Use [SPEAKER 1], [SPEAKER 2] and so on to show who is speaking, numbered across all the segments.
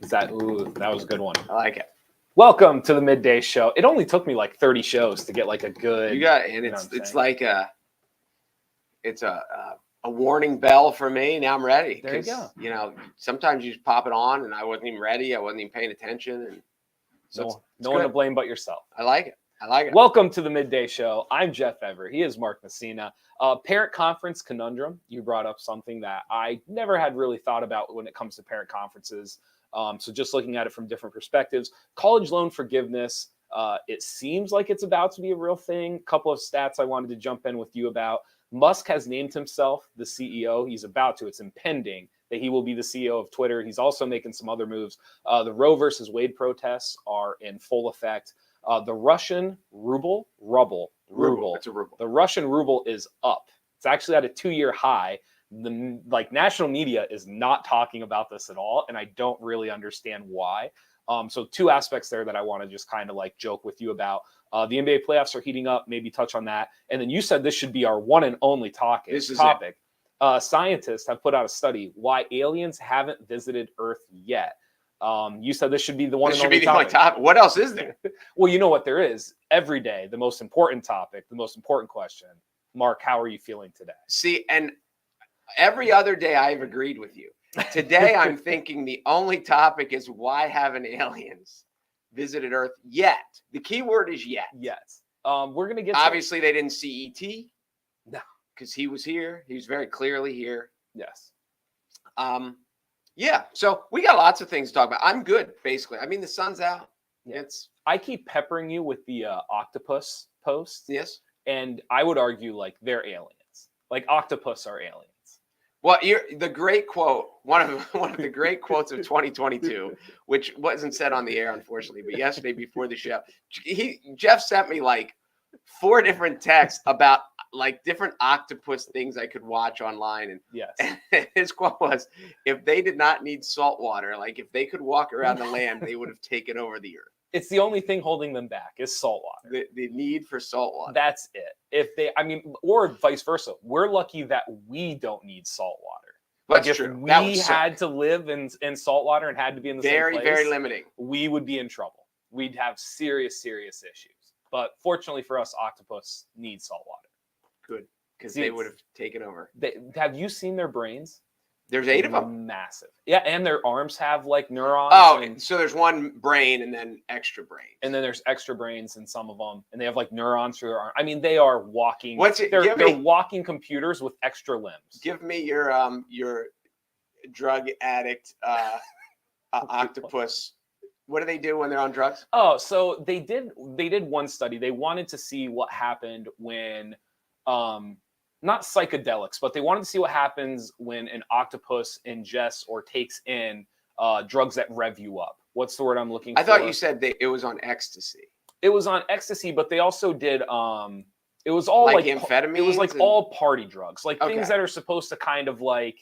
[SPEAKER 1] That was a good one.
[SPEAKER 2] I like it.
[SPEAKER 1] Welcome to the Midday Show. It only took me like 30 shows to get like a good.
[SPEAKER 2] You got it, and it's like a warning bell for me. Now I'm ready.
[SPEAKER 1] There you go.
[SPEAKER 2] You know, sometimes you just pop it on, and I wasn't even ready. I wasn't even paying attention, and
[SPEAKER 1] so no one to blame but yourself.
[SPEAKER 2] I like it. I like it.
[SPEAKER 1] Welcome to the Midday Show. I'm Jeff Ever. He is Mark Messina. Parent conference conundrum. You brought up something that I never had really thought about when it comes to parent conferences. So just looking at it from different perspectives, college loan forgiveness, it seems like it's about to be a real thing. Couple of stats I wanted to jump in with you about. Musk has named himself the CEO. He's about to. It's impending that he will be the CEO of Twitter. He's also making some other moves. The Roe versus Wade protests are in full effect. The Russian Ruble.
[SPEAKER 2] It's a ruble.
[SPEAKER 1] The Russian Ruble is up. It's actually at a 2-year high. The national media is not talking about this at all, and I don't really understand why. So two aspects there that I want to just kind of like joke with you about. The NBA playoffs are heating up. Maybe touch on that. And then you said this should be our one and only topic. Scientists have put out a study why aliens haven't visited Earth yet. You said this should be the one and only topic.
[SPEAKER 2] What else is there?
[SPEAKER 1] Well, you know what there is. Every day, the most important topic, the most important question. Mark, how are you feeling today?
[SPEAKER 2] See, and every other day I've agreed with you. Today I'm thinking the only topic is why haven't aliens visited Earth yet? The key word is yet.
[SPEAKER 1] Yes. We're going to get
[SPEAKER 2] Obviously they didn't see E.T.
[SPEAKER 1] No. Because
[SPEAKER 2] he was here. He was very clearly here.
[SPEAKER 1] Yes.
[SPEAKER 2] Yeah. So we got lots of things to talk about. I'm good, basically. I mean, the sun's out.
[SPEAKER 1] Yeah. I keep peppering you with the octopus posts.
[SPEAKER 2] Yes.
[SPEAKER 1] And I would argue like they're aliens. Like octopus are aliens.
[SPEAKER 2] Well, the great quote, one of the great quotes of 2022, which wasn't said on the air, unfortunately, but yesterday before the show, Jeff sent me like 4 different texts about like different octopus things I could watch online. And
[SPEAKER 1] yes,
[SPEAKER 2] and his quote was, if they did not need salt water, like if they could walk around the land, they would have taken over the earth.
[SPEAKER 1] It's the only thing holding them back is salt water.
[SPEAKER 2] The need for salt water.
[SPEAKER 1] That's it. Or vice versa. We're lucky that we don't need salt water.
[SPEAKER 2] That's true.
[SPEAKER 1] If we had to live in salt water and had to be in the same place,
[SPEAKER 2] very limiting.
[SPEAKER 1] We would be in trouble. We'd have serious issues. But fortunately for us, octopus need salt water.
[SPEAKER 2] Good, because they would have taken over.
[SPEAKER 1] Have you seen their brains?
[SPEAKER 2] There's 8 of them.
[SPEAKER 1] Massive. Yeah, and their arms have like neurons.
[SPEAKER 2] Oh, so there's one brain and then extra brains.
[SPEAKER 1] And then there's extra brains in some of them, and they have like neurons through their arm. I mean, they are walking. They're walking computers with extra limbs.
[SPEAKER 2] Give me your drug addict octopus. What do they do when they're on drugs?
[SPEAKER 1] Oh, so they did one study. They wanted to see what happened when not psychedelics, but they wanted to see what happens when an octopus ingests or takes in drugs that rev you up. What's the word I'm looking for?
[SPEAKER 2] I thought you said it was on ecstasy.
[SPEAKER 1] It was on ecstasy, but they also did it was all like
[SPEAKER 2] amphetamines.
[SPEAKER 1] It was like all party drugs, like things that are supposed to kind of like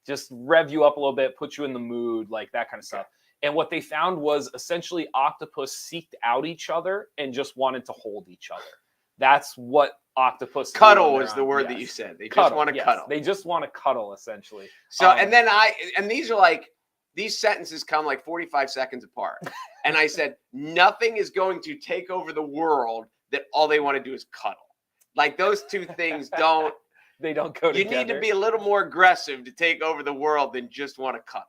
[SPEAKER 1] just rev you up a little bit, put you in the mood, like that kind of stuff. And what they found was essentially octopus seeked out each other and just wanted to hold each other. That's what octopus
[SPEAKER 2] cuddle was the word that you said. They just want to cuddle.
[SPEAKER 1] They just want to cuddle, essentially.
[SPEAKER 2] So and then these are like, these sentences come like 45 seconds apart. And I said, nothing is going to take over the world that all they want to do is cuddle. Like those two things don't
[SPEAKER 1] they don't go together.
[SPEAKER 2] You need to be a little more aggressive to take over the world than just want to cuddle.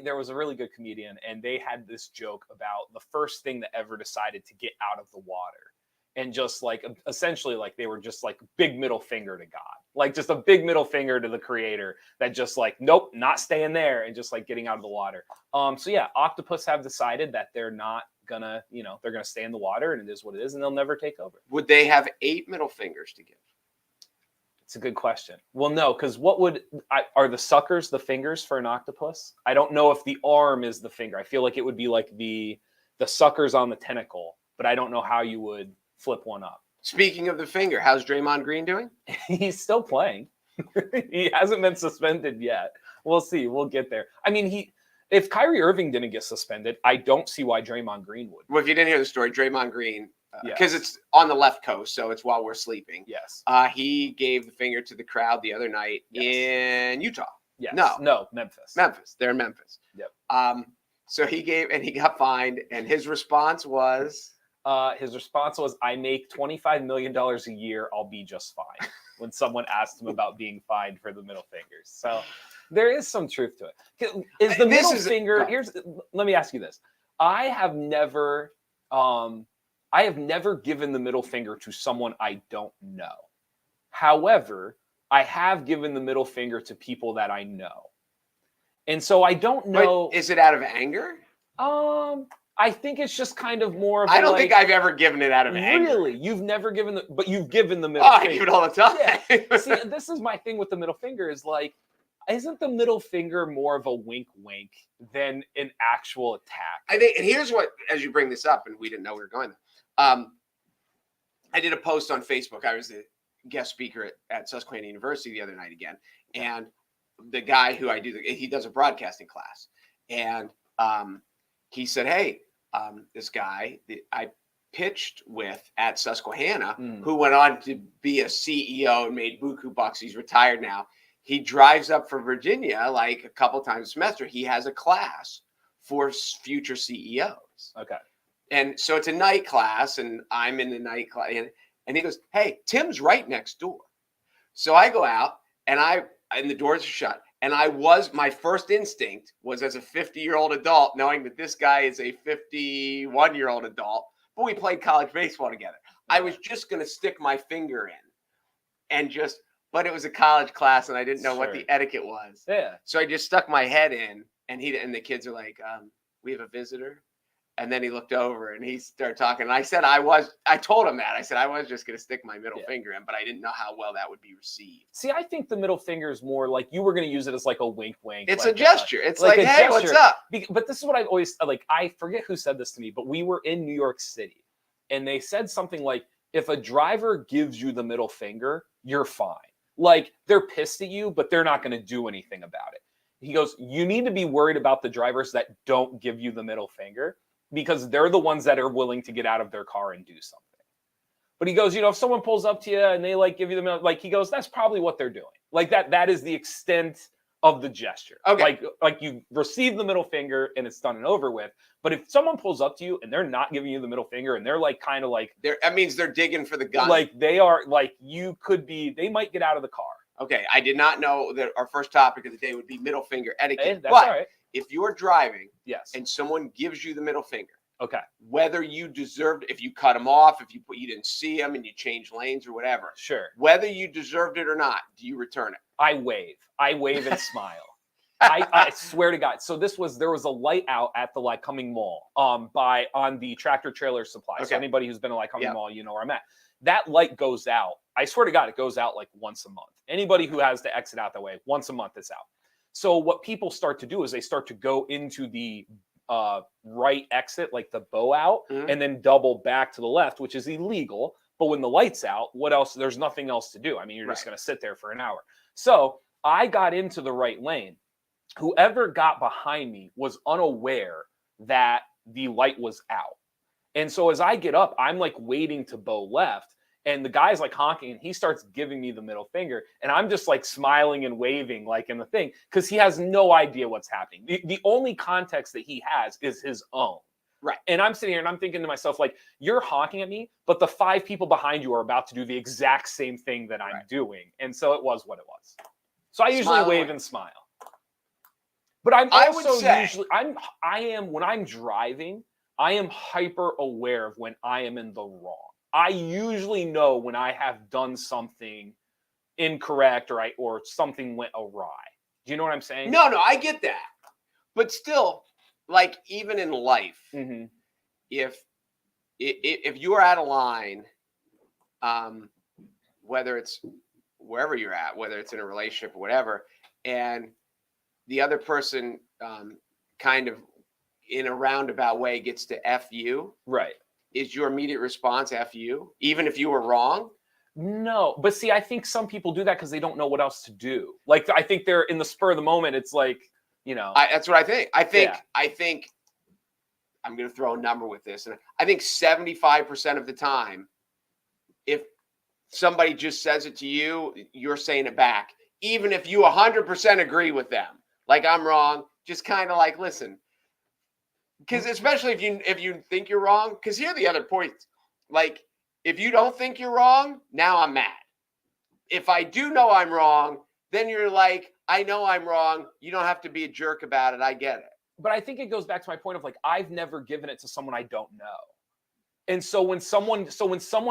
[SPEAKER 1] There was a really good comedian, and they had this joke about the first thing that ever decided to get out of the water. And just like, essentially, like they were just like big middle finger to God, like just a big middle finger to the creator that just like, nope, not staying there, and just like getting out of the water. So yeah, octopus have decided that they're not gonna, they're gonna stay in the water, and it is what it is, and they'll never take over.
[SPEAKER 2] Would they have 8 middle fingers to give?
[SPEAKER 1] It's a good question. Well, no, because are the suckers the fingers for an octopus? I don't know if the arm is the finger. I feel like it would be like the suckers on the tentacle, but I don't know how you would flip one up.
[SPEAKER 2] Speaking of the finger, how's Draymond Green doing?
[SPEAKER 1] He's still playing. He hasn't been suspended yet. We'll see. We'll get there. I mean, if Kyrie Irving didn't get suspended, I don't see why Draymond Green would.
[SPEAKER 2] Well, if you didn't hear the story, Draymond Green, because it's on the left coast, so it's while we're sleeping.
[SPEAKER 1] Yes.
[SPEAKER 2] He gave the finger to the crowd the other night in Utah.
[SPEAKER 1] Yes.
[SPEAKER 2] No,
[SPEAKER 1] Memphis.
[SPEAKER 2] Memphis. They're in Memphis.
[SPEAKER 1] Yep.
[SPEAKER 2] So he got fined, and his response was,
[SPEAKER 1] I make $25 million a year. I'll be just fine. When someone asked him about being fined for the middle fingers. So there is some truth to it. Is the middle finger, let me ask you this. I have never given the middle finger to someone I don't know. However, I have given the middle finger to people that I know. And so I don't know.
[SPEAKER 2] But is it out of anger?
[SPEAKER 1] I think it's just kind of more of
[SPEAKER 2] I don't think I've ever given it out of anger.
[SPEAKER 1] Really? You've never given but you've given the middle finger.
[SPEAKER 2] I give it all the time.
[SPEAKER 1] Yeah. See, this is my thing with the middle finger is like, isn't the middle finger more of a wink wink than an actual attack?
[SPEAKER 2] I think, and here's what, as you bring this up, and we didn't know we were going there. I did a post on Facebook. I was the guest speaker at Susquehanna University the other night again. And the guy who he does a broadcasting class. And he said, hey, this guy that I pitched with at Susquehanna, who went on to be a CEO and made buku bucks. He's retired now. He drives up from Virginia like a couple times a semester. He has a class for future CEOs.
[SPEAKER 1] Okay.
[SPEAKER 2] And so it's a night class, and I'm in the night class. And he goes, hey, Tim's right next door. So I go out, and the doors are shut. And my first instinct was, as a 50-year-old adult, knowing that this guy is a 51-year-old adult, but we played college baseball together. I was just going to stick my finger in but it was a college class, and I didn't know what the etiquette was.
[SPEAKER 1] Yeah.
[SPEAKER 2] So I just stuck my head in, and the kids are like, we have a visitor. And then he looked over and he started talking. And I said, I told him that. I said, I was just going to stick my middle finger in, but I didn't know how well that would be received.
[SPEAKER 1] See, I think the middle finger is more like you were going to use it as like a wink, wink.
[SPEAKER 2] It's like a gesture. It's like hey, gesture. What's up?
[SPEAKER 1] But this is what I've always, like, I forget who said this to me, but we were in New York City and they said something like, if a driver gives you the middle finger, you're fine. Like, they're pissed at you, but they're not going to do anything about it. He goes, you need to be worried about the drivers that don't give you the middle finger, because they're the ones that are willing to get out of their car and do something. But he goes, if someone pulls up to you and they like give you the middle, like he goes, that's probably what they're doing. Like that is the extent of the gesture.
[SPEAKER 2] Okay.
[SPEAKER 1] Like you receive the middle finger and it's done and over with. But if someone pulls up to you and they're not giving you the middle finger and they're like kind of like
[SPEAKER 2] that means they're digging for the gun.
[SPEAKER 1] Like they are like they might get out of the car.
[SPEAKER 2] Okay. I did not know that our first topic of the day would be middle finger etiquette.
[SPEAKER 1] Hey, that's all right.
[SPEAKER 2] If you're driving,
[SPEAKER 1] yes,
[SPEAKER 2] and someone gives you the middle finger,
[SPEAKER 1] okay,
[SPEAKER 2] whether you deserved, if you cut them off, if you didn't see them and you change lanes or whatever,
[SPEAKER 1] sure,
[SPEAKER 2] whether you deserved it or not, do you return it?
[SPEAKER 1] I wave and smile. I swear to God. So there was a light out at the Lycoming Mall on the Tractor Trailer Supply. Okay. So anybody who's been to Lycoming Mall, you know where I'm at. That light goes out. I swear to God, it goes out like once a month. Anybody who has to exit out that way, once a month it's out. So what people start to do is they start to go into the right exit, like the bow out, and then double back to the left, which is illegal. But when the light's out, what else? There's nothing else to do. I mean, you're just going to sit there for an hour. So I got into the right lane. Whoever got behind me was unaware that the light was out. And so as I get up, I'm like waiting to bow left. And the guy's like honking and he starts giving me the middle finger. And I'm just like smiling and waving like in the thing because he has no idea what's happening. The only context that he has is his own.
[SPEAKER 2] Right.
[SPEAKER 1] And I'm sitting here and I'm thinking to myself, like, you're honking at me, but the 5 people behind you are about to do the exact same thing that I'm doing. And so it was what it was. So I usually wave and smile. But I'm also when I'm driving, I am hyper aware of when I am in the wrong. I usually know when I have done something incorrect or something went awry. Do you know what I'm saying?
[SPEAKER 2] No, I get that. But still, like even in life, if you are out of line, whether it's wherever you're at, whether it's in a relationship or whatever, and the other person kind of in a roundabout way gets to F you.
[SPEAKER 1] Right.
[SPEAKER 2] Is your immediate response F you, even if you were wrong?
[SPEAKER 1] No, but see, I think some people do that because they don't know what else to do. Like, I think they're in the spur of the moment. It's like,
[SPEAKER 2] that's what I think. I think I'm going to throw a number with this. And I think 75% of the time, if somebody just says it to you, you're saying it back. Even if you 100% agree with them. Like, I'm wrong. just kind of like, listen, because especially if you think you're wrong, because here are the other points. Like, if you don't think you're wrong, now I'm mad. If I do know I'm wrong, then you're like, I know I'm wrong. You don't have to be a jerk about it. I get it.
[SPEAKER 1] But I think it goes back to my point of like, I've never given it to someone I don't know. And so when someone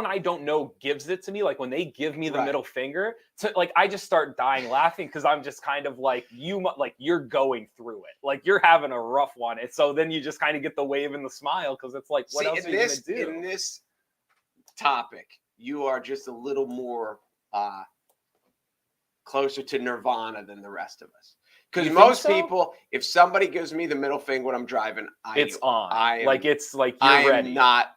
[SPEAKER 1] I don't know gives it to me, like when they give me the middle finger, like I just start dying laughing because I'm just kind of like, you're going through it, like you're having a rough one, and so then you just kind of get the wave and the smile because it's like, what else are you gonna do?
[SPEAKER 2] In this topic, you are just a little more closer to nirvana than the rest of us. Because most people, if somebody gives me the middle finger when I'm driving,
[SPEAKER 1] it's on. It's like
[SPEAKER 2] you're
[SPEAKER 1] ready.
[SPEAKER 2] I'm not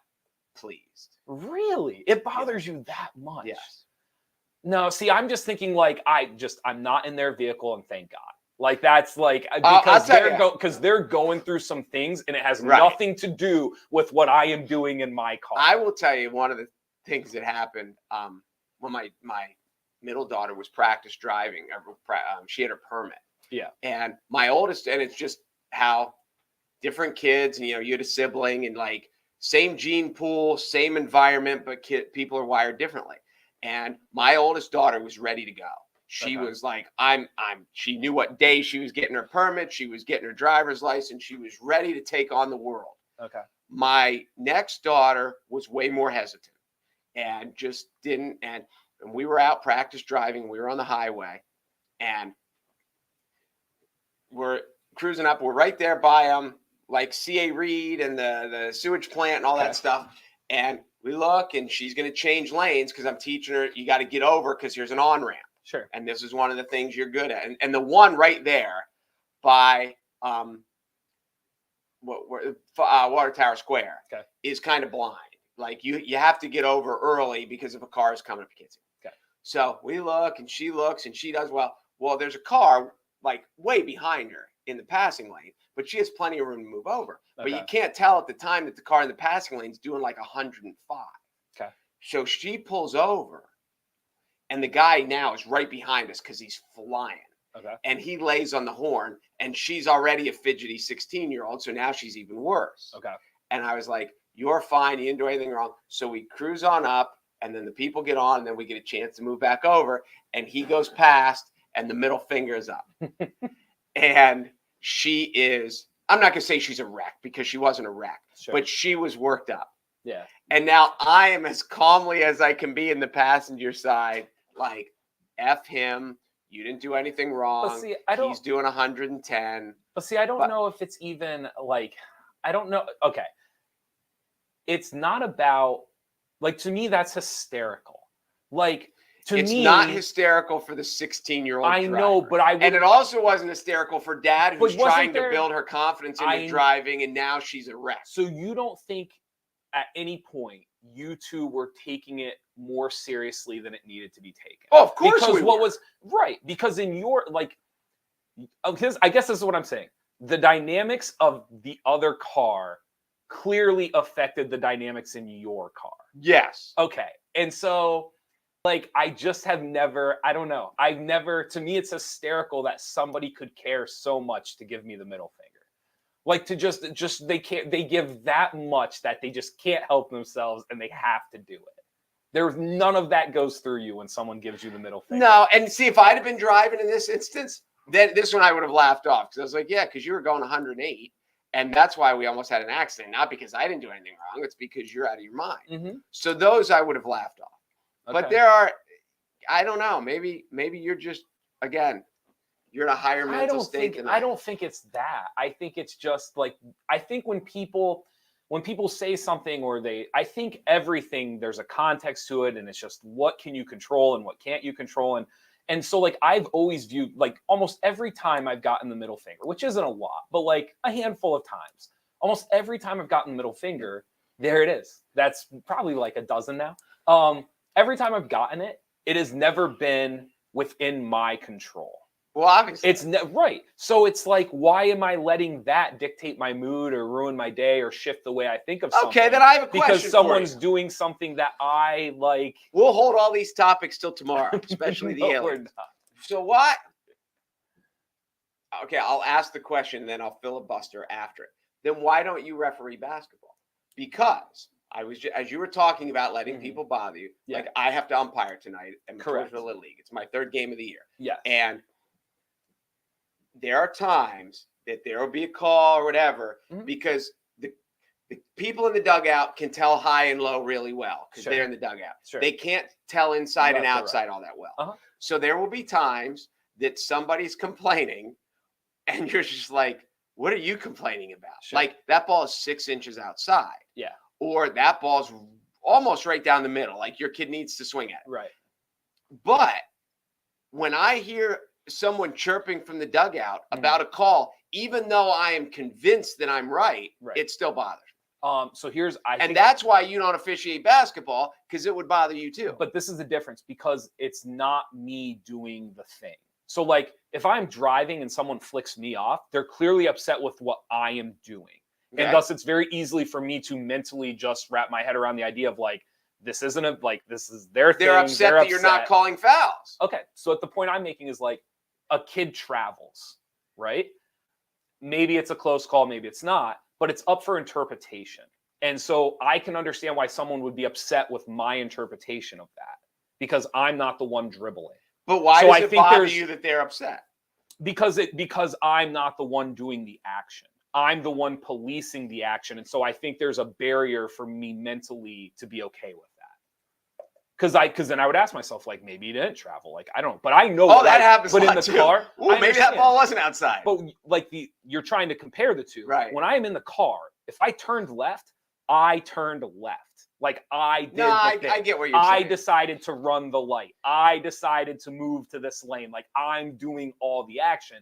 [SPEAKER 2] pleased.
[SPEAKER 1] Really? It bothers you that much?
[SPEAKER 2] Yes.
[SPEAKER 1] No, see, I'm just thinking like I'm not in their vehicle, and thank God. Like that's like because they're going through some things, and it has nothing to do with what I am doing in my car.
[SPEAKER 2] I will tell you one of the things that happened when my middle daughter was practice driving. She had her permit. Yeah. And my oldest, and it's just how different kids, and you had a sibling, and like same gene pool, same environment, but people are wired differently. And my oldest daughter was ready to go. She was like, she knew what day she was getting her permit. She was getting her driver's license. She was ready to take on the world.
[SPEAKER 1] Okay.
[SPEAKER 2] My next daughter was way more hesitant and just didn't. And we were out practice driving. We were on the highway, and we're cruising up. We're right there by like CA Reed and the sewage plant and all that stuff. And we look, and she's going to change lanes because I'm teaching her, you got to get over because here's an on-ramp.
[SPEAKER 1] Sure.
[SPEAKER 2] And this is one of the things you're good at. And the one right there by Water Tower Square is kind of blind. Like you have to get over early because if a car is coming up, you can't see.
[SPEAKER 1] Okay.
[SPEAKER 2] So we look, and she looks, and she does well. Well, there's a car like way behind her in the passing lane, but she has plenty of room to move over. But you can't tell at the time that the car in the passing lane is doing like 105.
[SPEAKER 1] Okay.
[SPEAKER 2] So she pulls over, and the guy now is right behind us because he's flying.
[SPEAKER 1] Okay.
[SPEAKER 2] And he lays on the horn, and she's already a fidgety 16-year-old, so now she's even worse.
[SPEAKER 1] Okay.
[SPEAKER 2] And I was like, you're fine. You didn't do anything wrong. So we cruise on up, and then the people get on, and then we get a chance to move back over, and he goes past, and the middle finger is up. And she is, I'm not going to say she's a wreck because she wasn't a wreck, but she was worked up.
[SPEAKER 1] Yeah.
[SPEAKER 2] And now I am as calmly as I can be in the passenger side, like, F him. You didn't do anything wrong.
[SPEAKER 1] But see,
[SPEAKER 2] he's doing 110.
[SPEAKER 1] But see, I don't know if it's even like, I don't know. Okay. It's not about, like, to me, that's hysterical. Like,
[SPEAKER 2] it's not hysterical for the 16-year-old
[SPEAKER 1] I know, but
[SPEAKER 2] and it also wasn't hysterical for Dad, who's trying to build her confidence into driving, and now she's a wreck.
[SPEAKER 1] So you don't think at any point you two were taking it more seriously than it needed to be taken?
[SPEAKER 2] Oh, of course
[SPEAKER 1] because
[SPEAKER 2] we were.
[SPEAKER 1] Because in your, like, I guess this is what I'm saying. The dynamics of the other car clearly affected the dynamics in your car.
[SPEAKER 2] Yes.
[SPEAKER 1] Okay. And so, like, I just have never, I don't know. To me, it's hysterical that somebody could care so much to give me the middle finger. Like, to they give that much that they just can't help themselves and they have to do it. There's none of that goes through you when someone gives you the middle finger.
[SPEAKER 2] No, and see, if I'd have been driving in this instance, then this one I would have laughed off because I was like, yeah, because you were going 108. And that's why we almost had an accident. Not because I didn't do anything wrong. It's because you're out of your mind.
[SPEAKER 1] Mm-hmm.
[SPEAKER 2] So those I would have laughed off.
[SPEAKER 1] Okay.
[SPEAKER 2] But there are, I don't know, maybe you're just, again, you're in a higher mental state than
[SPEAKER 1] I don't think it's that. I think it's just like, I think when people say something I think everything, there's a context to it, and it's just what can you control and what can't you control. And so, like, I've always viewed, like, almost every time I've gotten the middle finger, which isn't a lot, but like a handful of times, almost every time I've gotten the middle finger, there it is. That's probably like a dozen now. Every time I've gotten it, it has never been within my control.
[SPEAKER 2] Well, obviously.
[SPEAKER 1] It's right. So it's like, why am I letting that dictate my mood or ruin my day or shift the way I think of something?
[SPEAKER 2] Okay, then I have a question
[SPEAKER 1] because someone's doing something that I like.
[SPEAKER 2] We'll hold all these topics till tomorrow, especially the aliens. So what? okay, I'll ask the question, then I'll filibuster after it. Then why don't you referee basketball? Because as you were talking about letting people bother you, like I have to umpire tonight in the Little League. It's my third game of the year.
[SPEAKER 1] Yeah.
[SPEAKER 2] And there are times that there will be a call or whatever because the people in the dugout can tell high and low really well because they're in the dugout. They can't tell inside and outside all that well. So there will be times that somebody's complaining and you're just like, what are you complaining about? Like that ball is 6 inches outside.
[SPEAKER 1] Yeah.
[SPEAKER 2] Or that ball's almost right down the middle. Like your kid needs to swing at it.
[SPEAKER 1] Right.
[SPEAKER 2] But when I hear someone chirping from the dugout about a call, even though I am convinced that I'm right, it still bothers me.
[SPEAKER 1] So
[SPEAKER 2] and that's why you don't officiate basketball, because it would bother you too.
[SPEAKER 1] But this is the difference, because it's not me doing the thing. So like if I'm driving and someone flicks me off, they're clearly upset with what I am doing. And thus it's very easily for me to mentally just wrap my head around the idea of like, this isn't this is their thing.
[SPEAKER 2] They're upset that you're not calling fouls.
[SPEAKER 1] Okay. So at the point I'm making is like a kid travels, right? Maybe it's a close call, maybe it's not, but it's up for interpretation. And so I can understand why someone would be upset with my interpretation of that, because I'm not the one dribbling.
[SPEAKER 2] But why does it bother you that they're upset?
[SPEAKER 1] Because I'm not the one doing the action. I'm the one policing the action. And so I think there's a barrier for me mentally to be okay with that. Because then I would ask myself, like, maybe he didn't travel. Like, I don't, but I know.
[SPEAKER 2] Oh, that happens.
[SPEAKER 1] But in the car,
[SPEAKER 2] maybe that ball wasn't outside.
[SPEAKER 1] But like you're trying to compare the two.
[SPEAKER 2] Right.
[SPEAKER 1] When I am in the car, if I turned left, I turned left. Like I did.
[SPEAKER 2] I get what you're saying.
[SPEAKER 1] I decided to run the light. I decided to move to this lane. Like I'm doing all the action.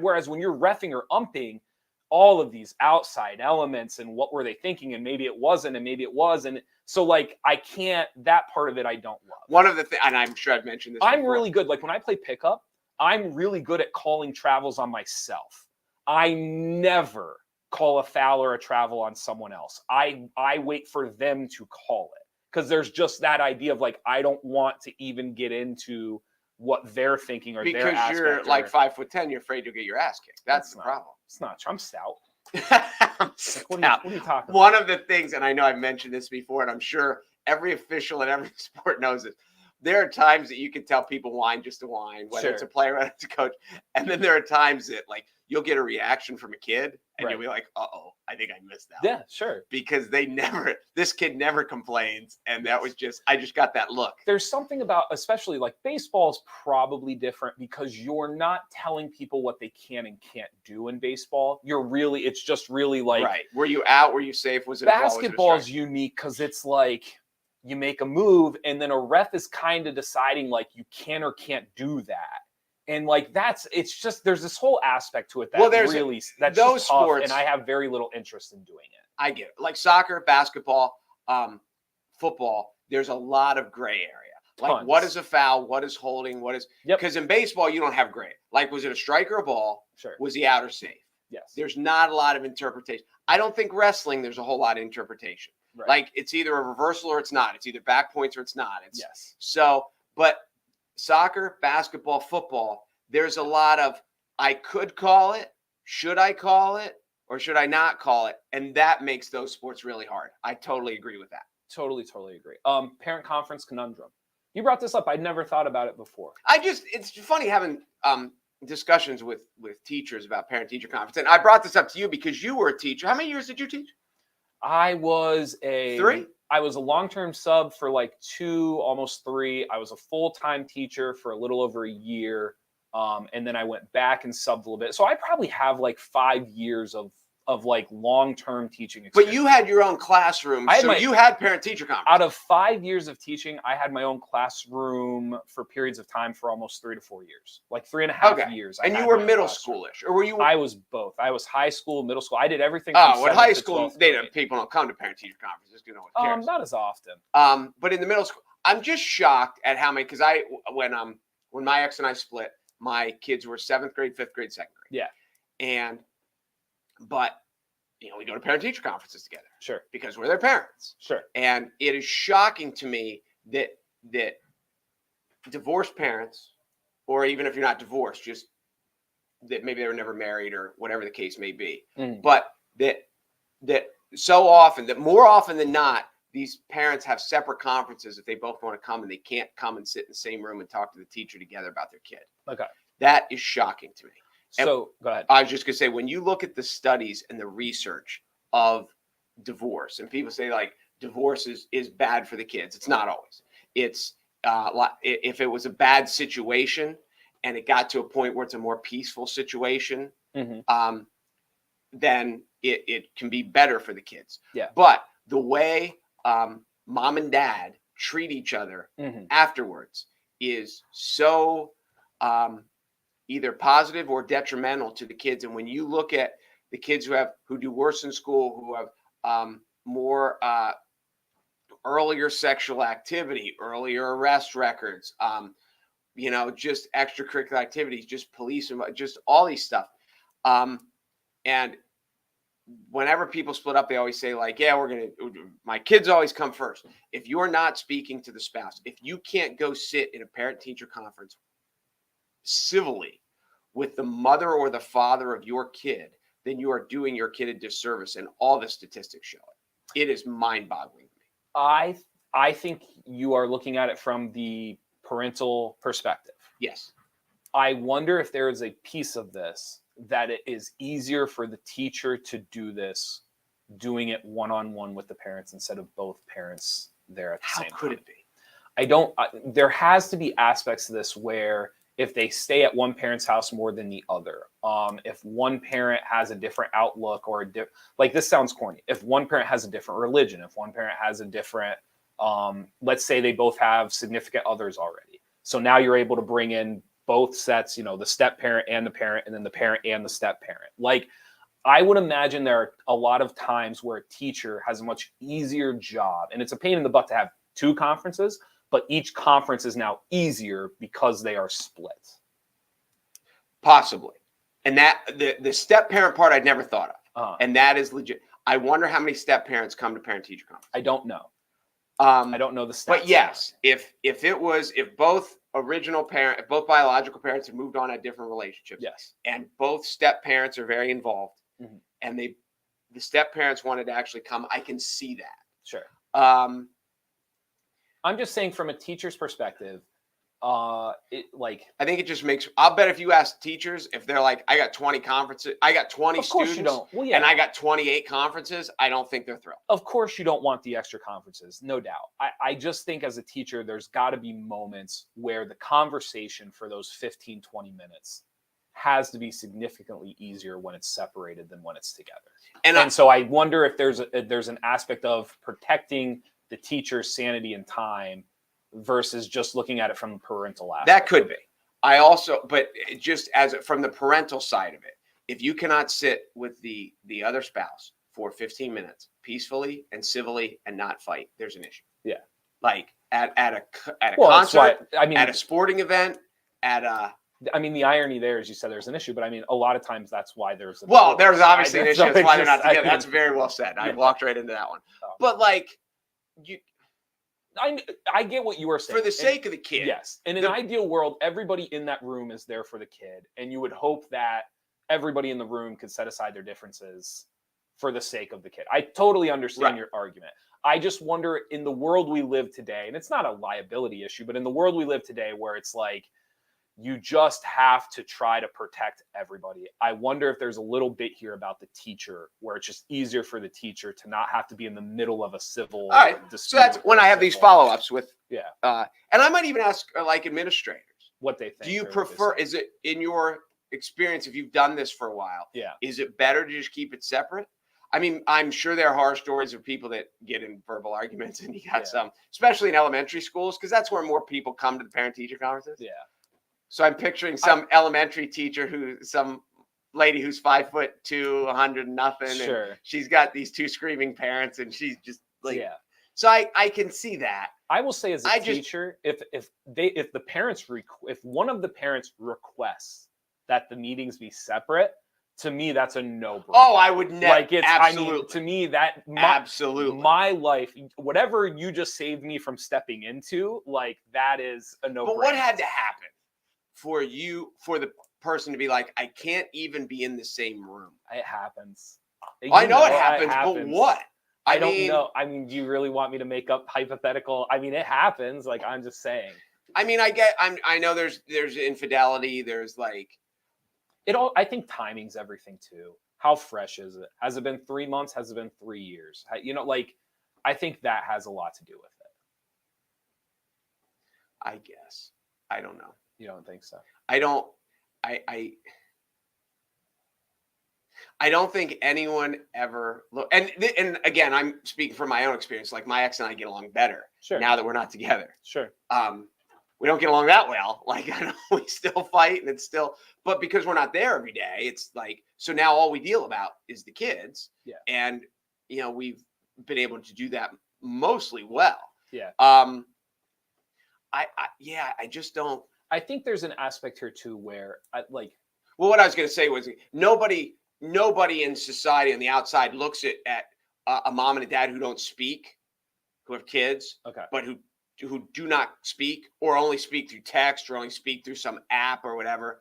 [SPEAKER 1] Whereas when you're reffing or umping, all of these outside elements and what were they thinking, and maybe it wasn't, and maybe it was, and so like I can't. That part of it I don't love.
[SPEAKER 2] One of the things, and I'm sure I've mentioned this.
[SPEAKER 1] I'm really good. Like when I play pickup, I'm really good at calling travels on myself. I never call a foul or a travel on someone else. I wait for them to call it, because there's just that idea of like I don't want to even get into what they're thinking or their aspect.
[SPEAKER 2] Because you're like 5'10", you're afraid you'll get your ass kicked. That's the problem.
[SPEAKER 1] It's not true. I'm stout.
[SPEAKER 2] What are you talking about? One of the things, and I know I've mentioned this before, and I'm sure every official in every sport knows this. There are times that you can tell people whine just to whine, whether it's a player or it's a coach. And then there are times that like you'll get a reaction from a kid and you'll be like, uh-oh, I think I missed that.
[SPEAKER 1] Yeah, sure.
[SPEAKER 2] Because this kid never complains. And that was I just got that look.
[SPEAKER 1] There's something about, especially like baseball is probably different because you're not telling people what they can and can't do in baseball. It's just really like.
[SPEAKER 2] Right. Were you out? Were you safe? Was it
[SPEAKER 1] basketball is unique because it's like, you make a move and then a ref is kind of deciding like you can or can't do that. And like it's just there's this whole aspect to it that that's those just tough, sports, and I have very little interest in doing it.
[SPEAKER 2] I get it. Like soccer, basketball, football, there's a lot of gray area. Like what is a foul? What is holding? What is because in baseball you don't have gray. Like was it a strike or a ball?
[SPEAKER 1] Sure.
[SPEAKER 2] Was he out or safe?
[SPEAKER 1] Yes.
[SPEAKER 2] There's not a lot of interpretation. I don't think wrestling there's a whole lot of interpretation. Right. Like it's either a reversal or it's not. It's either back points or it's not. So, but soccer, basketball, football, there's a lot of I could call it, should I call it, or should I not call it? And that makes those sports really hard. I totally agree with that.
[SPEAKER 1] Totally agree. Parent conference conundrum. You brought this up. I'd never thought about it before.
[SPEAKER 2] It's funny having discussions with teachers about parent-teacher conference. And I brought this up to you because you were a teacher. How many years did you teach?
[SPEAKER 1] I was
[SPEAKER 2] 3.
[SPEAKER 1] I was a long-term sub for like 2, almost 3. I was a full-time teacher for a little over a year. And then I went back and subbed a little bit. So I probably have like 5 years of like long-term teaching experience.
[SPEAKER 2] But you had your own classroom. You had parent-teacher conference.
[SPEAKER 1] Out of 5 years of teaching, I had my own classroom for periods of time for almost 3 to 4 years, like 3.5 years.
[SPEAKER 2] And you were middle schoolish, or were you?
[SPEAKER 1] I was both. I was high school, middle school. I did everything.
[SPEAKER 2] With high school, people don't come to parent-teacher conferences. You know,
[SPEAKER 1] not as often.
[SPEAKER 2] But in the middle school, I'm just shocked at how many. Because when my ex and I split, my kids were 7th grade, 5th grade, 2nd grade.
[SPEAKER 1] Yeah.
[SPEAKER 2] But, we go to parent-teacher conferences together.
[SPEAKER 1] Sure.
[SPEAKER 2] Because we're their parents.
[SPEAKER 1] Sure.
[SPEAKER 2] And it is shocking to me that divorced parents, or even if you're not divorced, just that maybe they were never married or whatever the case may be.
[SPEAKER 1] Mm.
[SPEAKER 2] But that so often, that more often than not, these parents have separate conferences if they both want to come, and they can't come and sit in the same room and talk to the teacher together about their kid.
[SPEAKER 1] Okay.
[SPEAKER 2] That is shocking to me.
[SPEAKER 1] So go ahead.
[SPEAKER 2] I was just going to say, when you look at the studies and the research of divorce, and people say like divorce is bad for the kids. It's not always. It's if it was a bad situation and it got to a point where it's a more peaceful situation,
[SPEAKER 1] Mm-hmm.
[SPEAKER 2] then it can be better for the kids.
[SPEAKER 1] Yeah.
[SPEAKER 2] But the way mom and dad treat each other
[SPEAKER 1] Mm-hmm.
[SPEAKER 2] afterwards is so either positive or detrimental to the kids. And when you look at the kids who do worse in school, who have more earlier sexual activity, earlier arrest records, just extracurricular activities, just police, and just all these stuff. And whenever people split up, they always say like, yeah, my kids always come first. If you're not speaking to the spouse, if you can't go sit in a parent-teacher conference civilly with the mother or the father of your kid, then you are doing your kid a disservice, and all the statistics show it. It is mind-boggling to me.
[SPEAKER 1] I think you are looking at it from the parental perspective.
[SPEAKER 2] Yes.
[SPEAKER 1] I wonder if there is a piece of this that it is easier for the teacher to do this, doing it one-on-one with the parents instead of both parents there at the same time.
[SPEAKER 2] How could it be?
[SPEAKER 1] There has to be aspects of this where if they stay at one parent's house more than the other, if one parent has a different outlook or like this sounds corny, if one parent has a different religion, if one parent has a different, let's say they both have significant others already. So now you're able to bring in both sets, the step parent and the parent, and then the parent and the step parent. Like, I would imagine there are a lot of times where a teacher has a much easier job, and it's a pain in the butt to have two conferences, but each conference is now easier because they are split.
[SPEAKER 2] Possibly. And that the step parent part I'd never thought of. And that is legit. I wonder how many step parents come to parent-teacher conference.
[SPEAKER 1] I don't know. I don't know the stats.
[SPEAKER 2] But yes, if both both biological parents have moved on, had different relationships,
[SPEAKER 1] yes,
[SPEAKER 2] and both step parents are very involved, mm-hmm. and the step parents wanted to actually come, I can see that.
[SPEAKER 1] Sure. I'm just saying from a teacher's perspective, I think
[SPEAKER 2] it just makes. I'll bet if you ask teachers, if they're like, I got 20 conferences, I got 20 students, you don't. Well, yeah. And I got 28 conferences, I don't think they're thrilled.
[SPEAKER 1] Of course you don't want the extra conferences, no doubt. I just think as a teacher, there's got to be moments where the conversation for those 15, 20 minutes has to be significantly easier when it's separated than when it's together. And so I wonder if there's an aspect of protecting the teacher's sanity and time versus just looking at it from the parental aspect.
[SPEAKER 2] That could be. But just from the parental side of it, if you cannot sit with the other spouse for 15 minutes peacefully and civilly and not fight, there's an issue.
[SPEAKER 1] Yeah.
[SPEAKER 2] Like at a concert, at a sporting event,
[SPEAKER 1] the irony there is you said there's an issue, but a lot of times that's why there's a
[SPEAKER 2] there's obviously an issue. That's why they're not together. That's very well said. Yeah. I walked right into that one. But
[SPEAKER 1] I get what you were saying.
[SPEAKER 2] For the sake of the kid.
[SPEAKER 1] Yes. In an ideal world, everybody in that room is there for the kid. And you would hope that everybody in the room could set aside their differences for the sake of the kid. I totally understand your argument. I just wonder, in the world we live today, and it's not a liability issue, but in the world we live today where it's like, you just have to try to protect everybody. I wonder if there's a little bit here about the teacher where it's just easier for the teacher to not have to be in the middle of a civil dispute.
[SPEAKER 2] So that's when I have these follow-ups with, and I might even ask administrators
[SPEAKER 1] what they think.
[SPEAKER 2] Do you prefer, is it in your experience, if you've done this for a while, is it better to just keep it separate? I'm sure there are horror stories of people that get in verbal arguments, and you got some, especially in elementary schools, because that's where more people come to the parent-teacher conferences.
[SPEAKER 1] Yeah.
[SPEAKER 2] So I'm picturing some elementary teacher some lady who's 5'2", 100 nothing.
[SPEAKER 1] Sure.
[SPEAKER 2] And she's got these two screaming parents, and she's just like, So I can see that.
[SPEAKER 1] I will say as a teacher, if one of the parents requests that the meetings be separate, to me that's a no-brainer.
[SPEAKER 2] Oh, I would never. Absolutely.
[SPEAKER 1] To me
[SPEAKER 2] absolutely
[SPEAKER 1] my life, whatever you just saved me from stepping into, that is a no-brainer.
[SPEAKER 2] But what had to happen for the person to be like, I can't even be in the same room.
[SPEAKER 1] It happens.
[SPEAKER 2] I know it happens, but what?
[SPEAKER 1] I don't know. I mean, do you really want me to make up hypothetical? I mean, it happens. Like, I'm just saying.
[SPEAKER 2] I mean, I know there's infidelity. There's like,
[SPEAKER 1] I think timing's everything too. How fresh is it? Has it been 3 months? Has it been 3 years? You know, like, I think that has a lot to do with it.
[SPEAKER 2] I guess. I don't know.
[SPEAKER 1] You don't think so?
[SPEAKER 2] I don't think anyone ever look, and again, I'm speaking from my own experience. Like, my ex and I get along better now that we're not together.
[SPEAKER 1] Sure.
[SPEAKER 2] We don't get along that well. Like, I know we still fight, and it's still, but because we're not there every day, it's like, so now all we deal about is the kids.
[SPEAKER 1] Yeah.
[SPEAKER 2] And, you know, we've been able to do that mostly well.
[SPEAKER 1] Yeah.
[SPEAKER 2] I just don't.
[SPEAKER 1] I think there's an aspect here too where well,
[SPEAKER 2] what I was going to say was nobody in society on the outside looks at a mom and a dad who don't speak, who have kids, but who do not speak, or only speak through text, or only speak through some app or whatever.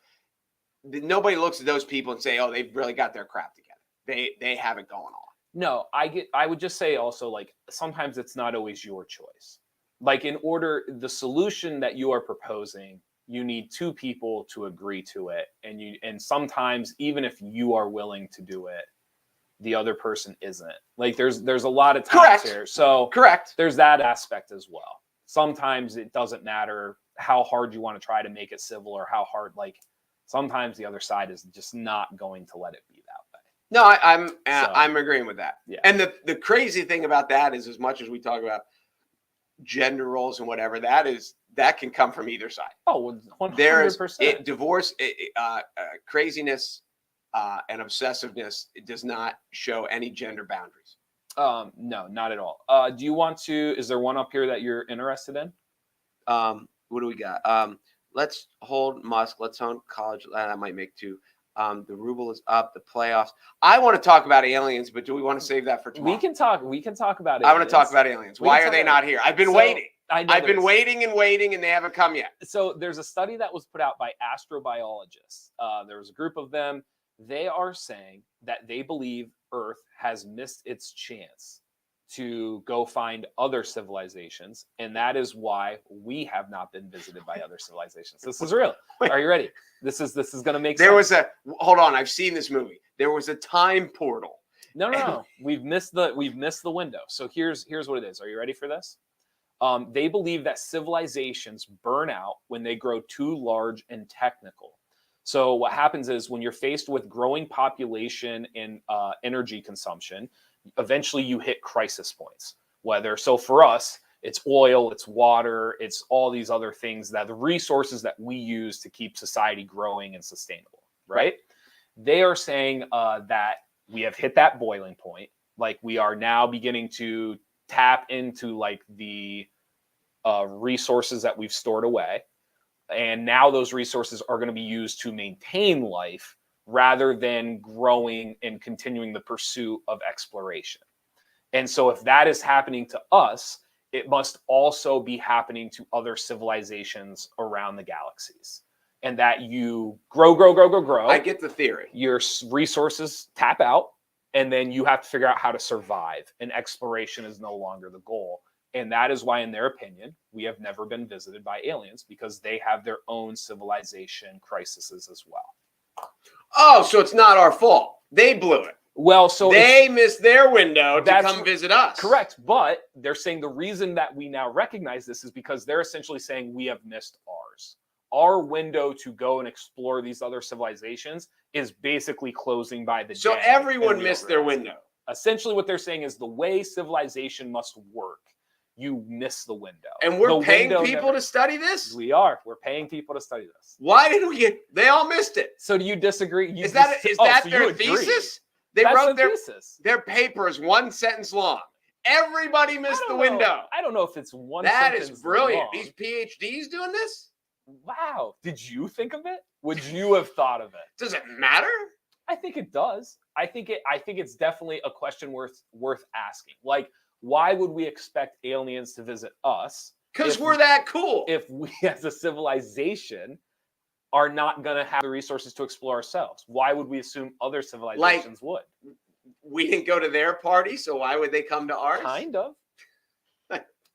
[SPEAKER 2] Nobody looks at those people and say, oh, they've really got their crap together. They have it going on.
[SPEAKER 1] No, I would just say also, like, sometimes it's not always your choice. Like, the solution that you are proposing, you need two people to agree to it. And sometimes, even if you are willing to do it, the other person isn't. Like, there's a lot of times here. So there's that aspect as well. Sometimes it doesn't matter how hard you want to try to make it civil, or how hard, like, sometimes the other side is just not going to let it be that way.
[SPEAKER 2] No, I'm agreeing with that.
[SPEAKER 1] Yeah.
[SPEAKER 2] And the crazy thing about that is, as much as we talk about gender roles and whatever, that can come from either side.
[SPEAKER 1] Oh, 100%.
[SPEAKER 2] There's divorce, craziness, and obsessiveness. It does not show any gender boundaries.
[SPEAKER 1] No, not at all. Is there one up here that you're interested in?
[SPEAKER 2] What do we got? Let's hold Musk. Let's hold college. That might make two. The ruble is up. The playoffs. I want to talk about aliens, but do we want to save that for tomorrow?
[SPEAKER 1] We can talk about it.
[SPEAKER 2] I want to talk about aliens. Why are they not here? I've been waiting. I've been waiting, and they haven't come yet.
[SPEAKER 1] So there's a study that was put out by astrobiologists. There was a group of them. They are saying that they believe Earth has missed its chance to go find other civilizations, and that is why we have not been visited by other civilizations. This is real. Are you ready? This is going to make sense.
[SPEAKER 2] Hold on. I've seen this movie. There was a time portal.
[SPEAKER 1] No. We've missed the window. So here's what it is. Are you ready for this? They believe that civilizations burn out when they grow too large and technical. So what happens is, when you're faced with growing population and energy consumption, eventually you hit crisis points. So for us, it's oil, it's water, it's all these other things, that the resources that we use to keep society growing and sustainable, right? They are saying that we have hit that boiling point. Like, we are now beginning to tap into, like, the resources that we've stored away. And now those resources are going to be used to maintain life, rather than growing and continuing the pursuit of exploration. And so if that is happening to us, it must also be happening to other civilizations around the galaxies. And that you grow.
[SPEAKER 2] I get the theory.
[SPEAKER 1] Your resources tap out, and then you have to figure out how to survive. And exploration is no longer the goal. And that is why, in their opinion, we have never been visited by aliens, because they have their own civilization crises as well.
[SPEAKER 2] Oh, so it's not our fault. They blew it.
[SPEAKER 1] Well, so
[SPEAKER 2] they missed their window to come visit us.
[SPEAKER 1] Correct. But they're saying the reason that we now recognize this is because they're essentially saying we have missed ours. Our window to go and explore these other civilizations is basically closing by the day.
[SPEAKER 2] So everyone missed their window.
[SPEAKER 1] Essentially, what they're saying is, the way civilization must work, you miss the window.
[SPEAKER 2] And we're paying people to study this?
[SPEAKER 1] We are. We're paying people to study this.
[SPEAKER 2] Why did we they all missed it?
[SPEAKER 1] So do you disagree?
[SPEAKER 2] Is that their thesis? They wrote their paper is one sentence long. Everybody missed the window.
[SPEAKER 1] I don't know if it's one sentence.
[SPEAKER 2] That is brilliant.
[SPEAKER 1] Long.
[SPEAKER 2] These PhDs doing this?
[SPEAKER 1] Wow. Did you think of it? Would you have thought of it?
[SPEAKER 2] Does it matter?
[SPEAKER 1] I think it does. I think it's definitely a question worth asking. Like, why would we expect aliens to visit us?
[SPEAKER 2] Because we're that cool.
[SPEAKER 1] If we, as a civilization, are not going to have the resources to explore ourselves. Why would we assume other civilizations would?
[SPEAKER 2] We didn't go to their party, so why would they come to ours?
[SPEAKER 1] Kind of.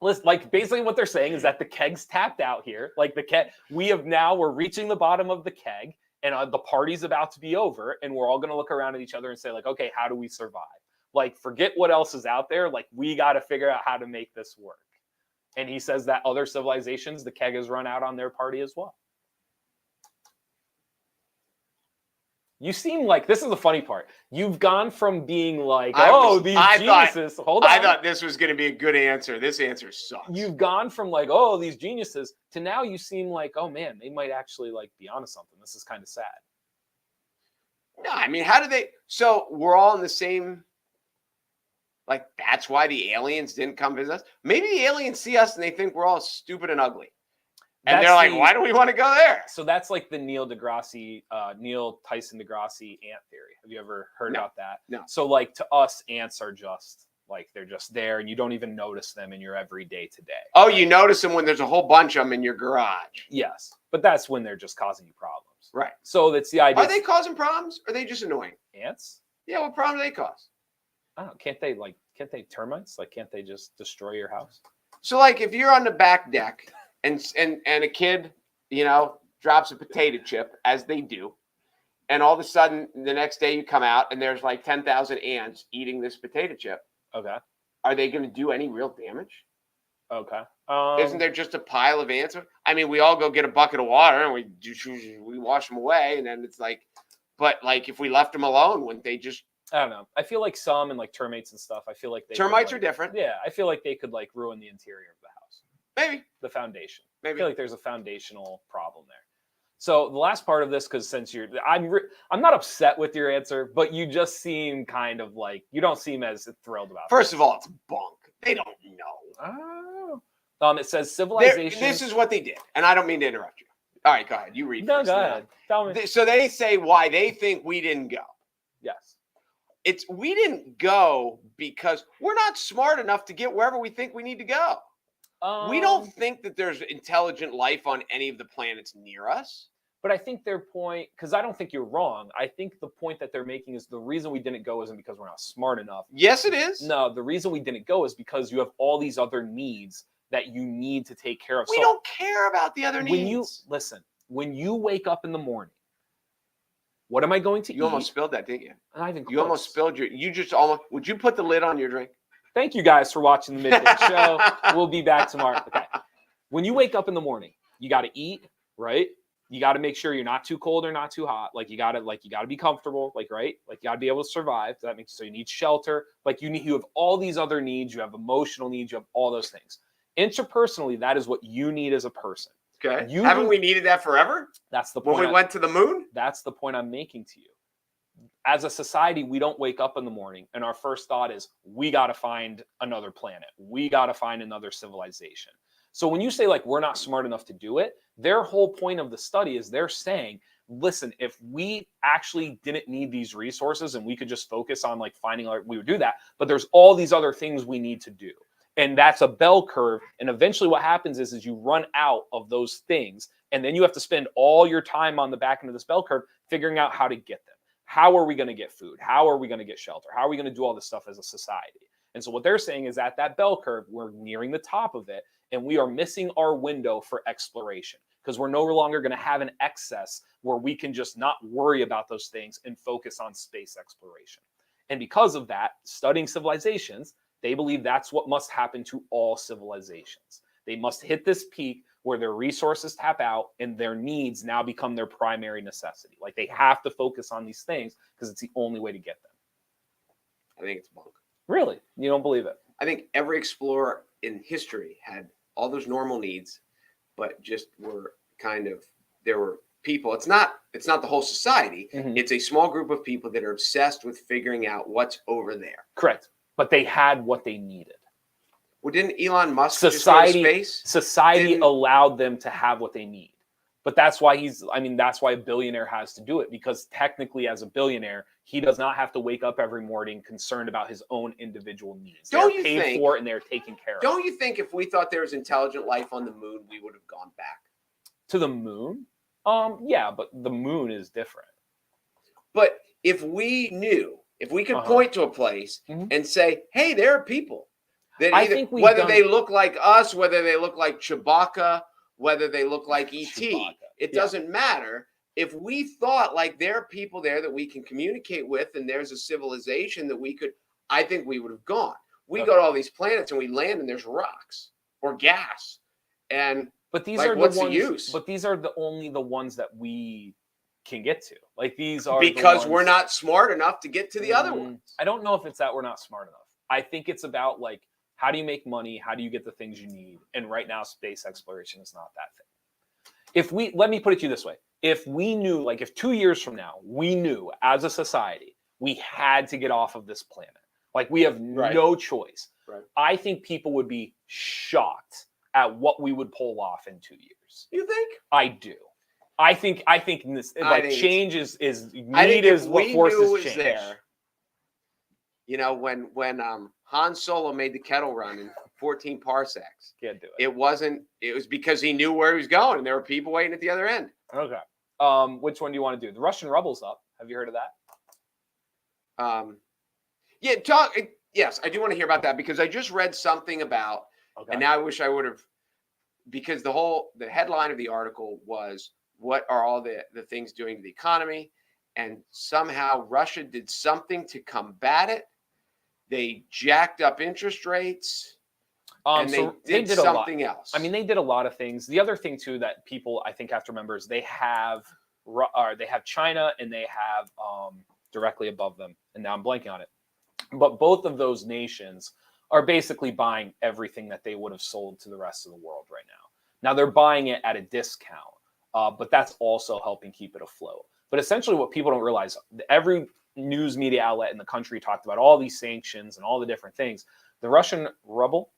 [SPEAKER 1] Listen, like basically what they're saying is that the keg's tapped out here. Like we're reaching the bottom of the keg, and the party's about to be over, and we're all going to look around at each other and say like, okay, how do we survive? Like, forget what else is out there. Like, we got to figure out how to make this work. And he says that other civilizations, the keg has run out on their party as well. You seem like, this is the funny part. You've gone from being like, these geniuses. Hold on.
[SPEAKER 2] I thought this was going to be a good answer. This answer sucks.
[SPEAKER 1] You've gone from like, oh, these geniuses, to now you seem like, oh man, they might actually like be onto something. This is kind of sad.
[SPEAKER 2] No, I mean, how do they? So we're all in the same. Like, that's why the aliens didn't come visit us. Maybe the aliens see us and they think we're all stupid and ugly. And they're like, why do we want to go there?
[SPEAKER 1] So that's like the Neil Tyson deGrasse ant theory. Have you ever heard about that?
[SPEAKER 2] No.
[SPEAKER 1] So like to us, ants are just like, they're just there and you don't even notice them in your everyday today.
[SPEAKER 2] Oh, you notice them when there's a whole bunch of them in your garage.
[SPEAKER 1] Yes. But that's when they're just causing you problems.
[SPEAKER 2] Right.
[SPEAKER 1] So that's the idea.
[SPEAKER 2] Are they causing problems? Or are they just annoying?
[SPEAKER 1] Ants?
[SPEAKER 2] Yeah, what problem do they cause?
[SPEAKER 1] I don't know. Can't they termites? Like, can't they just destroy your house?
[SPEAKER 2] So like if you're on the back deck and a kid, drops a potato chip, as they do, and all of a sudden the next day you come out and there's like 10,000 ants eating this potato chip.
[SPEAKER 1] Okay.
[SPEAKER 2] Are they going to do any real damage?
[SPEAKER 1] Okay.
[SPEAKER 2] Isn't there just a pile of ants? I mean, we all go get a bucket of water and we wash them away, and then it's like, but like if we left them alone, wouldn't they just?
[SPEAKER 1] I don't know. I feel like some and like termites and stuff. I feel like
[SPEAKER 2] termites are different.
[SPEAKER 1] Yeah, I feel like they could like ruin the interior of the house.
[SPEAKER 2] Maybe
[SPEAKER 1] the foundation.
[SPEAKER 2] Maybe
[SPEAKER 1] I feel like there's a foundational problem there. So the last part of this, because since I'm not upset with your answer, but you just seem kind of like you don't seem as thrilled about it.
[SPEAKER 2] First of all, it's bunk. They don't know.
[SPEAKER 1] Oh. It says civilization.
[SPEAKER 2] This is what they did, and I don't mean to interrupt you. All right, go ahead. You read.
[SPEAKER 1] No, go ahead. Tell me.
[SPEAKER 2] So they say why they think we didn't go.
[SPEAKER 1] Yes.
[SPEAKER 2] We didn't go because we're not smart enough to get wherever we think we need to go. We don't think that there's intelligent life on any of the planets near us.
[SPEAKER 1] But I think their point, because I don't think you're wrong. I think the point that they're making is the reason we didn't go isn't because we're not smart enough.
[SPEAKER 2] Yes, it is.
[SPEAKER 1] No, the reason we didn't go is because you have all these other needs that you need to take care of.
[SPEAKER 2] We don't care about the other needs.
[SPEAKER 1] When you wake up in the morning, what am I going to eat?
[SPEAKER 2] You almost spilled that, didn't you?
[SPEAKER 1] Not even close.
[SPEAKER 2] You almost spilled would you put the lid on your drink?
[SPEAKER 1] Thank you guys for watching the Midday Show. We'll be back tomorrow. Okay. When you wake up in the morning, you got to eat, right? You got to make sure you're not too cold or not too hot. Like you got to be comfortable, right? Like you got to be able to survive. So you need shelter. Like you have all these other needs. You have emotional needs. You have all those things. Interpersonally, that is what you need as a person.
[SPEAKER 2] Okay. Haven't we needed that forever?
[SPEAKER 1] That's the point.
[SPEAKER 2] When we went to the moon?
[SPEAKER 1] That's the point I'm making to you. As a society, we don't wake up in the morning and our first thought is, we got to find another planet. We got to find another civilization. So when you say like, we're not smart enough to do it, their whole point of the study is they're saying, listen, if we actually didn't need these resources and we could just focus on like we would do that. But there's all these other things we need to do. And that's a bell curve. And eventually what happens is you run out of those things. And then you have to spend all your time on the back end of this bell curve figuring out how to get them. How are we going to get food? How are we going to get shelter? How are we going to do all this stuff as a society? And so what they're saying is at that bell curve, we're nearing the top of it. And we are missing our window for exploration because we're no longer going to have an excess where we can just not worry about those things and focus on space exploration. And because of that, studying civilizations, they believe that's what must happen to all civilizations. They must hit this peak where their resources tap out and their needs now become their primary necessity. Like they have to focus on these things because it's the only way to get them.
[SPEAKER 2] I think it's bunk.
[SPEAKER 1] Really? You don't believe it?
[SPEAKER 2] I think every explorer in history had all those normal needs, but just were there were people. It's not the whole society. Mm-hmm. It's a small group of people that are obsessed with figuring out what's over there.
[SPEAKER 1] Correct. But they had what they needed.
[SPEAKER 2] Well, didn't Elon Musk just go to space?
[SPEAKER 1] Society allowed them to have what they need. But that's why that's why a billionaire has to do it, because technically as a billionaire, he does not have to wake up every morning concerned about his own individual needs. They're paid for and they're taken care of.
[SPEAKER 2] Don't you think if we thought there was intelligent life on the moon, we would have gone back?
[SPEAKER 1] To the moon? Yeah, but the moon is different.
[SPEAKER 2] But if we could point to a place and say, hey, there are people that
[SPEAKER 1] I
[SPEAKER 2] either,
[SPEAKER 1] think
[SPEAKER 2] whether they look like us, whether they look like Chewbacca, whether they look like E.T., it doesn't matter. If we thought like there are people there that we can communicate with and there's a civilization that we could, I think we would have gone. We go to all these planets and we land and there's rocks or gas. And
[SPEAKER 1] but these
[SPEAKER 2] like,
[SPEAKER 1] are
[SPEAKER 2] what's
[SPEAKER 1] the ones,
[SPEAKER 2] the use?
[SPEAKER 1] But these are only the ones that we can get to. Like these are
[SPEAKER 2] because we're not smart enough to get to the other ones.
[SPEAKER 1] I don't know if it's that we're not smart enough. I think it's about like, how do you make money? How do you get the things you need? And right now, space exploration is not that thing. Let me put it to you this way. If we knew, like if 2 years from now, we knew as a society, we had to get off of this planet, like we have no choice.
[SPEAKER 2] Right.
[SPEAKER 1] I think people would be shocked at what we would pull off in 2 years.
[SPEAKER 2] You think?
[SPEAKER 1] I do. I think this change is need is what forces change.
[SPEAKER 2] There, you know, when Han Solo made the kettle run in 14 parsecs,
[SPEAKER 1] can't do it.
[SPEAKER 2] It was because he knew where he was going, and there were people waiting at the other end.
[SPEAKER 1] Okay. Which one do you want to do? The Russian Ruble's up. Have you heard of that?
[SPEAKER 2] Yes, I do want to hear about that because I just read something about, and now I wish I would have, because the headline of the article was, what are all the things doing to the economy? And somehow Russia did something to combat it. They jacked up interest rates. And they did something else.
[SPEAKER 1] I mean, they did a lot of things. The other thing too that people I think have to remember is they have China and they have directly above them, and now I'm blanking on it. But both of those nations are basically buying everything that they would have sold to the rest of the world right now. Now they're buying it at a discount, but that's also helping keep it afloat. But essentially, what people don't realize, every news media outlet in the country talked about all these sanctions and all the different things. The Russian Ruble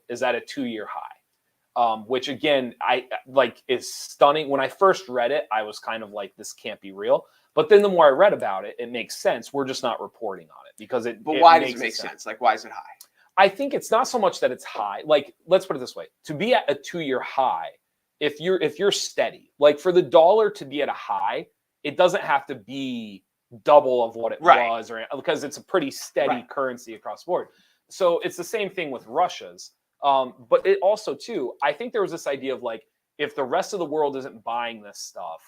[SPEAKER 1] is at a 2-year high, which again, is stunning. When I first read it, I was kind of like, this can't be real. But then the more I read about it, it makes sense. We're just not reporting on it because it.
[SPEAKER 2] But why does it make sense? Like, why is it high?
[SPEAKER 1] I think it's not so much that it's high. Like, let's put it this way: to be at a 2-year high, if you're steady, like for the dollar to be at a high, it doesn't have to be double of what it was, or because it's a pretty steady currency across the board. So it's the same thing with Russia's. But it also too, I think there was this idea of like, if the rest of the world isn't buying this stuff,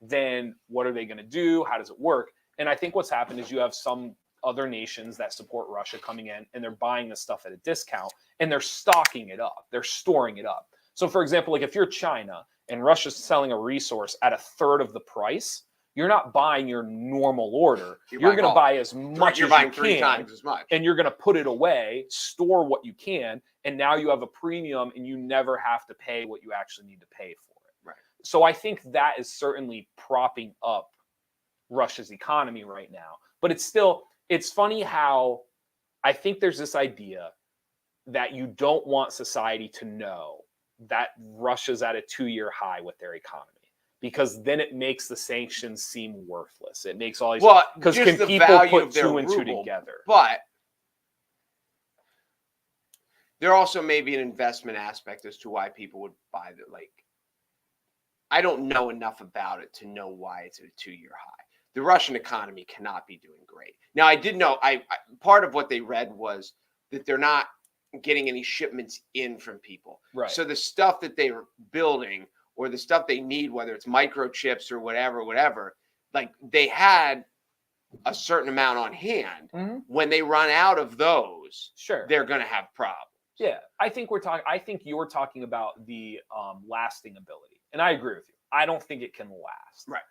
[SPEAKER 1] then what are they going to do? How does it work? And I think what's happened is you have some other nations that support Russia coming in and they're buying this stuff at a discount and they're stocking it up. They're storing it up. So for example, like if you're China and Russia's selling a resource at a third of the price, you're not buying your normal order. You're going to buy as much as you can. You're buying 3
[SPEAKER 2] times as much.
[SPEAKER 1] And you're going to put it away, store what you can, and now you have a premium and you never have to pay what you actually need to pay for it.
[SPEAKER 2] Right.
[SPEAKER 1] So I think that is certainly propping up Russia's economy right now. But it's funny how I think there's this idea that you don't want society to know that Russia's at a 2-year high with their economy, because then it makes the sanctions seem worthless. It makes all these, because can people put 2 and 2 together?
[SPEAKER 2] But there also may be an investment aspect as to why people would buy the, like, I don't know enough about it to know why it's at a 2-year high. The Russian economy cannot be doing great. Now, I did know, part of what they read was that they're not getting any shipments in from people.
[SPEAKER 1] Right.
[SPEAKER 2] So the stuff that they are building or the stuff they need, whether it's microchips or whatever, like they had a certain amount on hand.
[SPEAKER 1] Mm-hmm.
[SPEAKER 2] When they run out of those,
[SPEAKER 1] sure,
[SPEAKER 2] they're going to have problems.
[SPEAKER 1] Yeah, I think you're talking about the lasting ability, and I agree with you. I don't think it can last.
[SPEAKER 2] Right.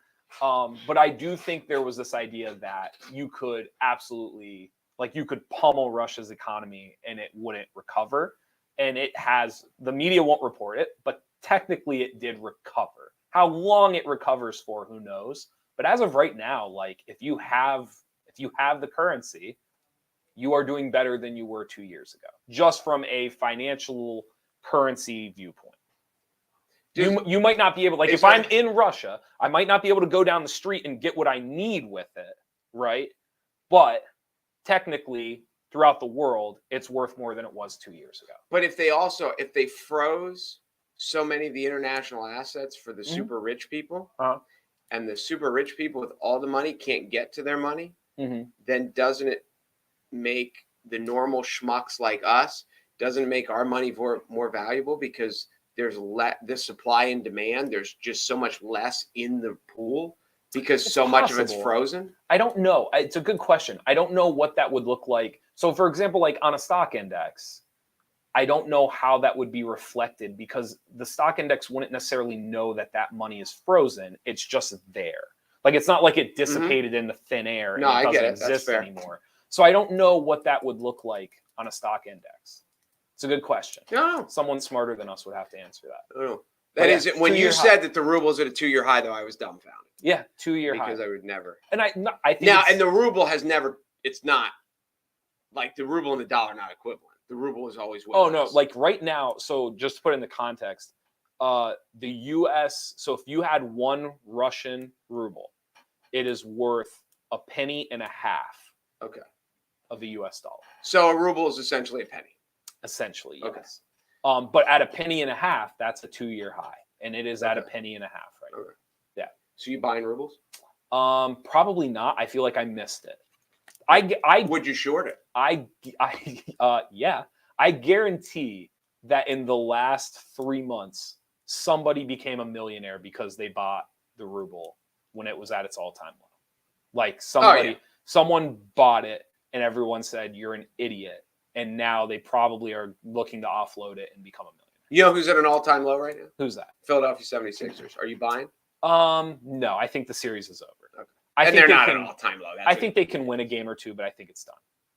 [SPEAKER 1] But I do think there was this idea that you could absolutely, like, you could pummel Russia's economy and it wouldn't recover. And the media won't report it, but technically it did recover. How long it recovers for, who knows? But as of right now, like, if you have the currency, you are doing better than you were 2 years ago, just from a financial currency viewpoint. You might not be able, like, if I'm in Russia, I might not be able to go down the street and get what I need with it, right? But technically, throughout the world, it's worth more than it was 2 years ago.
[SPEAKER 2] But if they froze so many of the international assets for the super rich people, and the super rich people with all the money can't get to their money, then doesn't it make the normal schmucks like us, doesn't it make our money more valuable because there's the supply and demand, there's just so much less in the pool because
[SPEAKER 1] It's
[SPEAKER 2] so much of it's
[SPEAKER 1] possible.
[SPEAKER 2] frozen?
[SPEAKER 1] I don't know. It's a good question. I don't know what that would look like. So, for example, like on a stock index, I don't know how that would be reflected because the stock index wouldn't necessarily know that that money is frozen. It's just there. Like, it's not like it dissipated into thin air and it doesn't exist anymore. So I don't know what that would look like on a stock index. It's a good question.
[SPEAKER 2] No.
[SPEAKER 1] Someone smarter than us would have to answer that.
[SPEAKER 2] Oh. That is it. When you said that the ruble's at a 2-year high, though, I was dumbfounded.
[SPEAKER 1] Yeah, 2-year high.
[SPEAKER 2] Because I would never.
[SPEAKER 1] And I think
[SPEAKER 2] now, and the ruble has never. It's not like the ruble and the dollar are not equivalent. The ruble is always.
[SPEAKER 1] No, like right now. So just to put it in the context, the U.S. So if you had 1 Russian ruble, it is worth $0.015.
[SPEAKER 2] Okay.
[SPEAKER 1] Of the U.S. dollar.
[SPEAKER 2] So a ruble is essentially a penny.
[SPEAKER 1] Essentially, yes.
[SPEAKER 2] Okay.
[SPEAKER 1] But at $0.015, that's a 2-year high, and it is at $0.015 right now.
[SPEAKER 2] Okay.
[SPEAKER 1] Yeah.
[SPEAKER 2] So you buying rubles?
[SPEAKER 1] Probably not. I feel like I missed it.
[SPEAKER 2] Would you short it?
[SPEAKER 1] Yeah. I guarantee that in the last 3 months, somebody became a millionaire because they bought the ruble when it was at its all-time low. Like someone bought it, and everyone said you're an idiot. And now they probably are looking to offload it and become a millionaire.
[SPEAKER 2] You know who's at an all-time low right now?
[SPEAKER 1] Who's that?
[SPEAKER 2] Philadelphia 76ers. Are you buying?
[SPEAKER 1] No, I think the series is over.
[SPEAKER 2] Okay. They're not at an all-time low.
[SPEAKER 1] I think they can win a game or two, but I think it's done.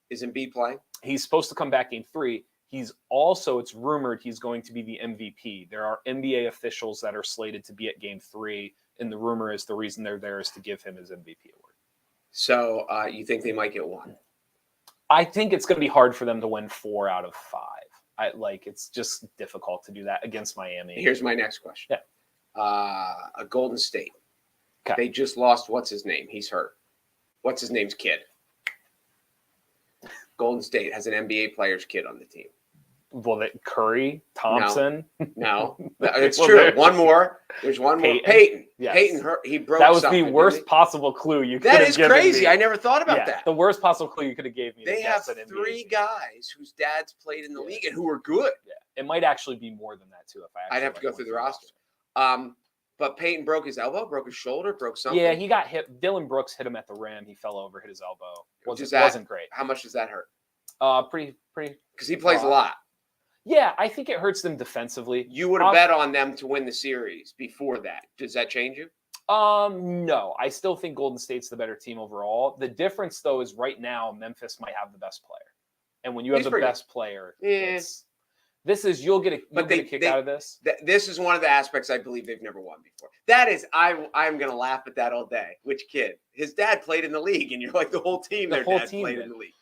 [SPEAKER 2] Is Embiid playing?
[SPEAKER 1] He's supposed to come back game 3. He's also, it's rumored he's going to be the MVP. There are NBA officials that are slated to be at game 3, and the rumor is the reason they're there is to give him his MVP award.
[SPEAKER 2] So you think they might get 1?
[SPEAKER 1] I think it's going to be hard for them to win 4 out of 5. It's just difficult to do that against Miami.
[SPEAKER 2] Here's my next question.
[SPEAKER 1] Yeah.
[SPEAKER 2] A Golden State.
[SPEAKER 1] Okay.
[SPEAKER 2] They just lost. What's his name? He's hurt. What's his name's kid? Golden State has an NBA player's kid on the team.
[SPEAKER 1] Well, Curry, Thompson.
[SPEAKER 2] No, it's true. One more. There's one more. Peyton.
[SPEAKER 1] Yes.
[SPEAKER 2] Peyton hurt. He broke.
[SPEAKER 1] That was the worst possible clue you could have given me.
[SPEAKER 2] That is crazy. I never thought about that.
[SPEAKER 1] The worst possible clue you could have gave me.
[SPEAKER 2] They have 3 guys whose dads played in the league and who were good.
[SPEAKER 1] Yeah, it might actually be more than that too.
[SPEAKER 2] I'd have to go through the roster. But Peyton broke his elbow, broke his shoulder, broke something.
[SPEAKER 1] Yeah, he got hit. Dylan Brooks hit him at the rim. He fell over, hit his elbow. Wasn't great.
[SPEAKER 2] How much does that hurt?
[SPEAKER 1] Pretty.
[SPEAKER 2] Because he plays a lot.
[SPEAKER 1] Yeah, I think it hurts them defensively.
[SPEAKER 2] You would have bet on them to win the series before that. Does that change you?
[SPEAKER 1] No. I still think Golden State's the better team overall. The difference, though, is right now Memphis might have the best player. And when you have the best player, you'll get a kick out of this.
[SPEAKER 2] This is one of the aspects I believe they've never won before. That is, I'm going to laugh at that all day. Which kid? His dad played in the league, and you're like, the whole team played in the league.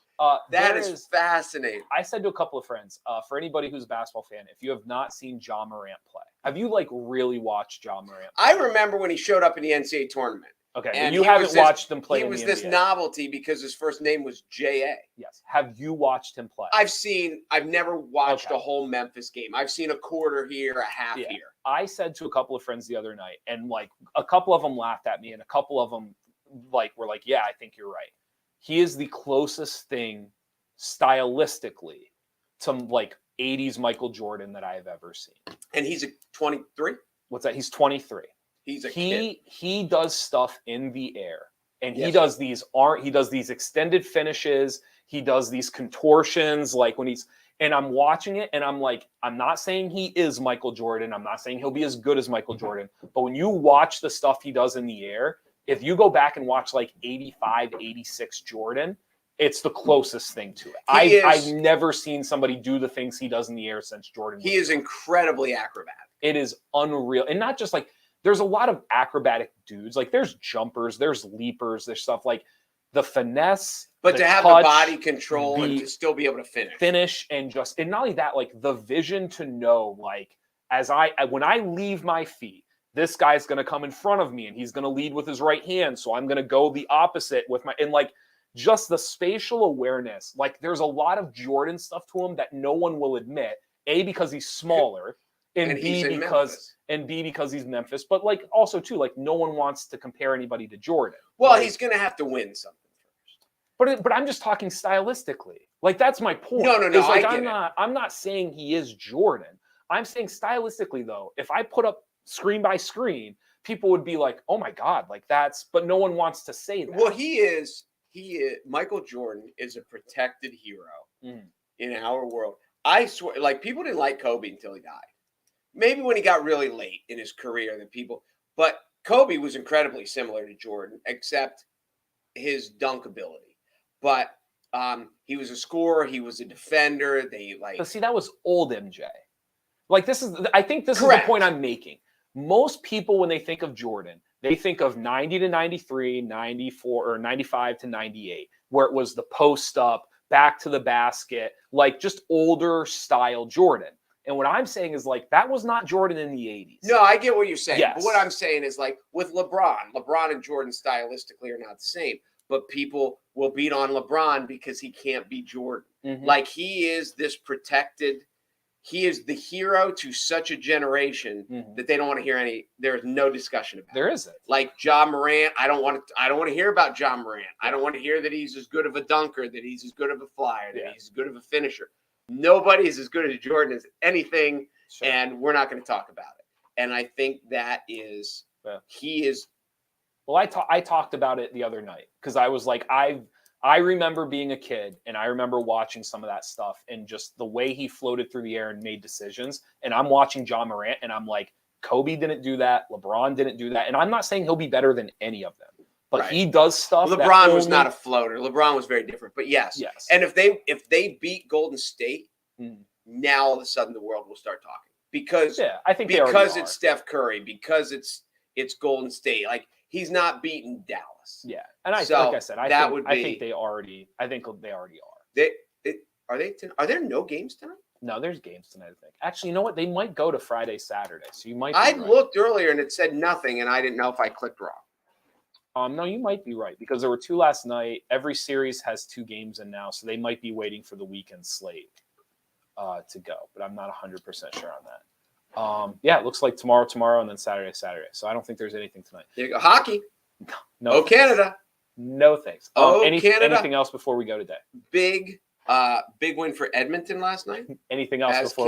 [SPEAKER 2] That is fascinating.
[SPEAKER 1] I said to a couple of friends, for anybody who's a basketball fan, if you have not seen Ja Morant play, have you really watched Ja Morant play?
[SPEAKER 2] I remember when he showed up in the NCAA tournament.
[SPEAKER 1] Okay, and you haven't watched him play.
[SPEAKER 2] He was this novelty because his first name was J.A.
[SPEAKER 1] Yes. Have you watched him play?
[SPEAKER 2] I've never watched a whole Memphis game. I've seen a quarter here, a half here.
[SPEAKER 1] I said to a couple of friends the other night, and a couple of them laughed at me, and a couple of them were like, yeah, I think you're right. He is the closest thing stylistically to 80s Michael Jordan that I have ever seen.
[SPEAKER 2] And he's a 23?
[SPEAKER 1] What's that? He's 23.
[SPEAKER 2] He's a kid.
[SPEAKER 1] He does stuff in the air. And he does these extended finishes. He does these contortions and I'm watching it and I'm like, I'm not saying he is Michael Jordan. I'm not saying he'll be as good as Michael Jordan. But when you watch the stuff he does in the air, if you go back and watch 85, 86 Jordan, it's the closest thing to it. I've never seen somebody do the things he does in the air since Jordan.
[SPEAKER 2] He is incredibly acrobatic.
[SPEAKER 1] It is unreal. And not just there's a lot of acrobatic dudes. There's jumpers, there's leapers, there's stuff the finesse.
[SPEAKER 2] But to have the body control and to still be able to finish. And not only that, the vision to know, when I leave my feet, this guy's going to come in front of me and he's going to lead with his right hand. So I'm going to go the opposite with my, and just the spatial awareness. There's a lot of Jordan stuff to him that no one will admit, A, because he's smaller,
[SPEAKER 1] And
[SPEAKER 2] he's
[SPEAKER 1] B
[SPEAKER 2] in
[SPEAKER 1] because
[SPEAKER 2] Memphis.
[SPEAKER 1] he's Memphis, but like also too, like no one wants to compare anybody to Jordan.
[SPEAKER 2] Well,
[SPEAKER 1] like,
[SPEAKER 2] he's going to have to win something first.
[SPEAKER 1] But I'm just talking stylistically. Like that's my point.
[SPEAKER 2] No,
[SPEAKER 1] Is like
[SPEAKER 2] I get it.
[SPEAKER 1] I'm not saying he is Jordan. I'm saying stylistically though, if I put up screen by screen, people would be like, "Oh my god, like that's." But no one wants to say that.
[SPEAKER 2] Well, he is. Michael Jordan is a protected hero in our world. I swear, like people didn't like Kobe until he died. Maybe when he got really late in his career, but Kobe was incredibly similar to Jordan, except his dunk ability. But he was a scorer. He was a defender.
[SPEAKER 1] But see, that was old MJ. Like I think this
[SPEAKER 2] Correct.
[SPEAKER 1] is the point I'm making. Most people, when they think of Jordan, they think of 90 to 93, 94, or 95 to 98, where it was the post up, back to the basket, like just older style Jordan. And what I'm saying is like that was not Jordan in the 80s.
[SPEAKER 2] No, I get what you're saying.
[SPEAKER 1] Yes.
[SPEAKER 2] But what I'm saying is like with LeBron and Jordan stylistically are not the same. But people will beat on LeBron because he can't be Jordan.
[SPEAKER 1] Mm-hmm.
[SPEAKER 2] Like he is this protected. He is the hero to such a generation that they don't want to hear there's no discussion about.
[SPEAKER 1] There isn't.
[SPEAKER 2] Like Ja Morant, I don't want to hear about Ja Morant. I don't want to hear that he's as good of a dunker, that he's as good of a flyer, that he's as good of a finisher. Nobody is as good as Jordan as anything, and we're not going to talk about it. And I think that is he is.
[SPEAKER 1] Well, I talked about it the other night because I was like, I remember being a kid and I remember watching some of that stuff and just the way he floated through the air and made decisions. And I'm watching Ja Morant and I'm like, Kobe didn't do that. LeBron didn't do that. And I'm not saying he'll be better than any of them, but he does stuff.
[SPEAKER 2] LeBron was not a floater. LeBron was very different, but yes. And if they beat Golden State, now all of a sudden the world will start talking because
[SPEAKER 1] I think
[SPEAKER 2] because it's Steph Curry, because it's Golden State. Like he's not beating Dallas.
[SPEAKER 1] Yeah, and like I said, I think they already are.
[SPEAKER 2] Are there no games tonight?
[SPEAKER 1] No, there's games tonight, I think. Actually, you know what? They might go to Friday, Saturday. So you might.
[SPEAKER 2] I looked earlier and it said nothing, and I didn't know if I clicked wrong.
[SPEAKER 1] No, you might be right because there were 2 last night. Every series has 2 games in now, so they might be waiting for the weekend slate to go. But I'm not 100% sure on that. It looks like tomorrow, and then Saturday. So I don't think there's anything tonight.
[SPEAKER 2] There you go. Hockey.
[SPEAKER 1] No.
[SPEAKER 2] Oh, Canada.
[SPEAKER 1] No thanks.
[SPEAKER 2] Canada.
[SPEAKER 1] Anything else before we go today?
[SPEAKER 2] Big win for Edmonton last night.
[SPEAKER 1] Anything else before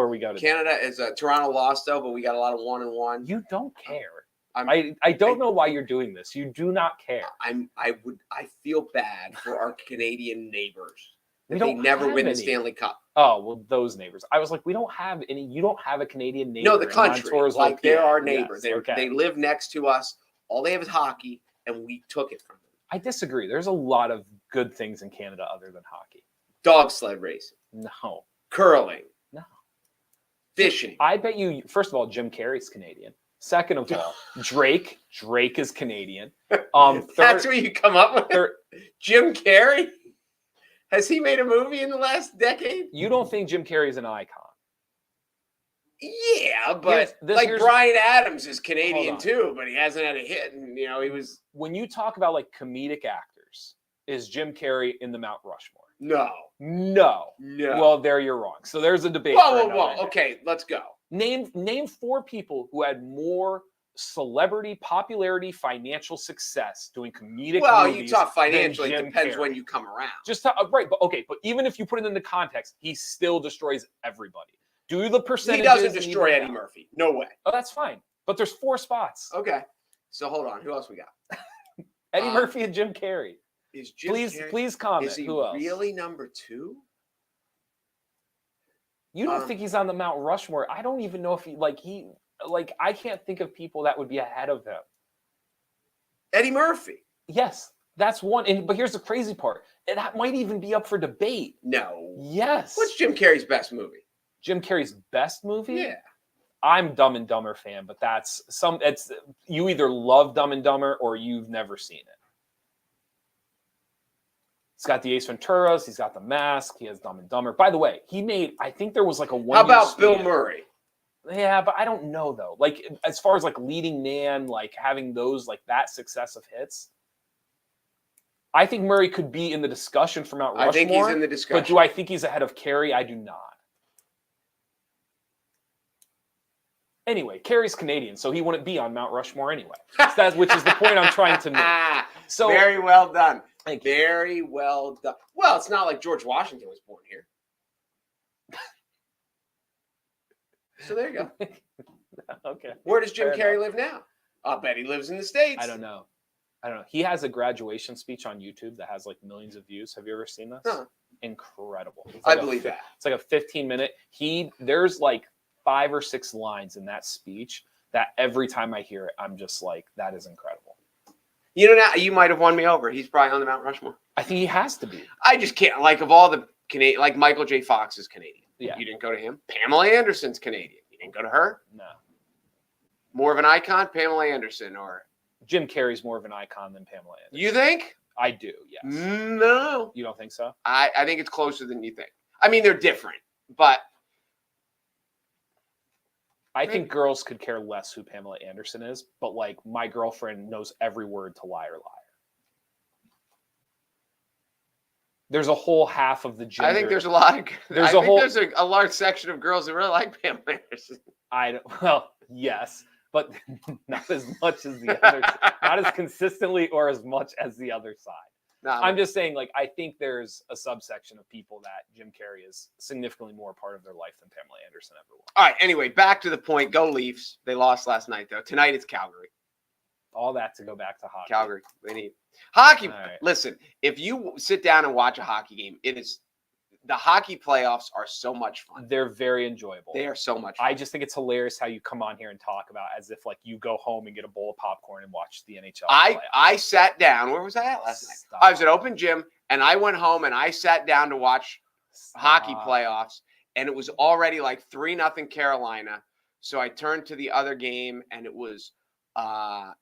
[SPEAKER 1] we go today?
[SPEAKER 2] Canada is Toronto lost though, but we got a lot of 1-1.
[SPEAKER 1] You don't care. I don't know why you're doing this. You do not care.
[SPEAKER 2] I feel bad for our Canadian neighbors.
[SPEAKER 1] They
[SPEAKER 2] never win the Stanley Cup.
[SPEAKER 1] Oh, well, those neighbors. I was like, we don't have any. You don't have a Canadian neighbor.
[SPEAKER 2] No, the country. Like they're our neighbors.
[SPEAKER 1] Yes,
[SPEAKER 2] They live next to us. All they have is hockey, and we took it from them.
[SPEAKER 1] I disagree. There's a lot of good things in Canada other than hockey.
[SPEAKER 2] Dog sled racing.
[SPEAKER 1] No.
[SPEAKER 2] Curling.
[SPEAKER 1] No.
[SPEAKER 2] Fishing.
[SPEAKER 1] I bet you, first of all, Jim Carrey's Canadian. Second of all, Drake is Canadian. Third,
[SPEAKER 2] that's where you come up with Jim Carrey? Has he made a movie in the last decade?
[SPEAKER 1] You don't think Jim Carrey's an icon?
[SPEAKER 2] Yeah, but Bryan Adams is Canadian too, but he hasn't had a hit. And, he was.
[SPEAKER 1] When you talk about like comedic actors, is Jim Carrey in the Mount Rushmore?
[SPEAKER 2] No.
[SPEAKER 1] Well, there you're wrong. So there's a debate.
[SPEAKER 2] Whoa. Okay, let's go.
[SPEAKER 1] Name 4 people who had more celebrity popularity, financial success doing comedic movies.
[SPEAKER 2] You talk financially. It depends when you come around.
[SPEAKER 1] Right, but even if you put it into context, he still destroys everybody. Do the percentage.
[SPEAKER 2] He doesn't destroy Eddie Murphy. No way.
[SPEAKER 1] Oh, that's fine. But there's 4 spots.
[SPEAKER 2] Okay. So hold on. Who else we got?
[SPEAKER 1] Eddie Murphy and Jim Carrey.
[SPEAKER 2] Please
[SPEAKER 1] comment.
[SPEAKER 2] Is he
[SPEAKER 1] Who else?
[SPEAKER 2] Really number 2?
[SPEAKER 1] You don't think he's on the Mount Rushmore? I don't even know if I can't think of people that would be ahead of him.
[SPEAKER 2] Eddie Murphy.
[SPEAKER 1] Yes, that's one. But here's the crazy part. That might even be up for debate.
[SPEAKER 2] No.
[SPEAKER 1] Yes.
[SPEAKER 2] What's Jim Carrey's best movie?
[SPEAKER 1] Jim Carrey's best movie?
[SPEAKER 2] Yeah.
[SPEAKER 1] I'm Dumb and Dumber fan, but it's you either love Dumb and Dumber or you've never seen it. He's got the Ace Venturas. He's got the Mask. He has Dumb and Dumber. By the way, I think there was like a 1
[SPEAKER 2] How about Bill Murray?
[SPEAKER 1] Yeah, but I don't know though. Like as far as like leading man, like having those like that success of hits, I think Murray could be in the discussion for Mount Rushmore.
[SPEAKER 2] I think he's in the discussion.
[SPEAKER 1] But do I think he's ahead of Carey? I do not. Anyway, Kerry's Canadian, so he wouldn't be on Mount Rushmore anyway. Which is the point I'm trying to make. So
[SPEAKER 2] very well done.
[SPEAKER 1] Thank you.
[SPEAKER 2] Very well done. Well, it's not like George Washington was born here. So there you go.
[SPEAKER 1] Okay.
[SPEAKER 2] Where does Jim
[SPEAKER 1] Fair
[SPEAKER 2] Carrey
[SPEAKER 1] enough.
[SPEAKER 2] live now? I'll bet he lives in the States.
[SPEAKER 1] I don't know. He has a graduation speech on YouTube that has like millions of views. Have you ever seen this?
[SPEAKER 2] Huh.
[SPEAKER 1] Incredible. It's
[SPEAKER 2] I
[SPEAKER 1] like
[SPEAKER 2] believe that.
[SPEAKER 1] It's like a 15-minute. There's like 5 or 6 lines in that speech that every time I hear it, I'm just like, that is incredible.
[SPEAKER 2] You know, now you might have won me over. He's probably on the Mount Rushmore.
[SPEAKER 1] I think he has to be.
[SPEAKER 2] I just can't. Like, of all the Canadian, like Michael J. Fox is Canadian.
[SPEAKER 1] Yeah.
[SPEAKER 2] You didn't go to him. Pamela Anderson's Canadian. You didn't go to her.
[SPEAKER 1] No.
[SPEAKER 2] More of an icon, Pamela Anderson, or
[SPEAKER 1] Jim Carrey's more of an icon than Pamela Anderson.
[SPEAKER 2] you think?
[SPEAKER 1] I do, yes.
[SPEAKER 2] No.
[SPEAKER 1] You don't think so?
[SPEAKER 2] I think it's closer than you think. I mean, they're different, but
[SPEAKER 1] I think girls could care less who Pamela Anderson is, but like my girlfriend knows every word to Liar Liar. There's a whole half of the gender.
[SPEAKER 2] I think there's a lot of
[SPEAKER 1] There's
[SPEAKER 2] a large section of girls that really like Pamela Anderson.
[SPEAKER 1] Well, yes, but not as much as the other, not as consistently or as much as the other side.
[SPEAKER 2] No,
[SPEAKER 1] I'm just saying, like, I think there's a subsection of people that Jim Carrey is significantly more part of their life than Pamela Anderson ever was.
[SPEAKER 2] all right. Anyway, back to the point. Go Leafs. They lost last night, though. Tonight it's Calgary.
[SPEAKER 1] All that to go back to hockey.
[SPEAKER 2] Calgary. They need hockey.
[SPEAKER 1] Right.
[SPEAKER 2] Listen, if you sit down and watch a hockey game, the hockey playoffs are so much fun.
[SPEAKER 1] They're very enjoyable.
[SPEAKER 2] They are so much fun.
[SPEAKER 1] I just think it's hilarious how you come on here and talk about as if like you go home and get a bowl of popcorn and watch the NHL.
[SPEAKER 2] I sat down. Where was I at last night?
[SPEAKER 1] Stop.
[SPEAKER 2] I was at Open Gym, and I went home and I sat down to watch hockey playoffs, and it was already like 3-0 Carolina. So I turned to the other game, and it was at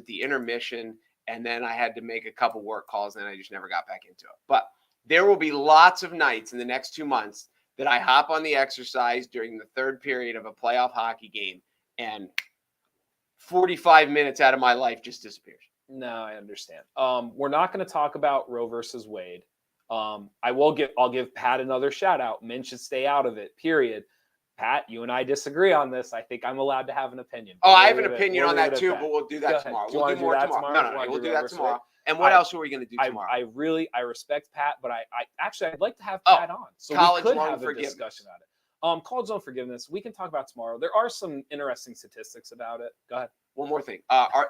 [SPEAKER 2] the intermission, and then I had to make a couple work calls, and I just never got back into it. But there will be lots of nights in the next 2 months that I hop on the exercise during the third period of a playoff hockey game, and 45 minutes out of my life just disappears.
[SPEAKER 1] No, I understand. We're not going to talk about Roe versus Wade. I'll give Pat another shout out. Men should stay out of it, period. Pat, you and I disagree on this. I think I'm allowed to have an opinion.
[SPEAKER 2] Oh, I have an opinion on that too, but we'll do that tomorrow.
[SPEAKER 1] We'll do more tomorrow.
[SPEAKER 2] No, we'll do that tomorrow. And what else are we going to do tomorrow?
[SPEAKER 1] I respect Pat, but I'd like to have Pat on so we could have a discussion about it. College loan forgiveness, we can talk about tomorrow. There are some interesting statistics about it. Go ahead.
[SPEAKER 2] One more thing.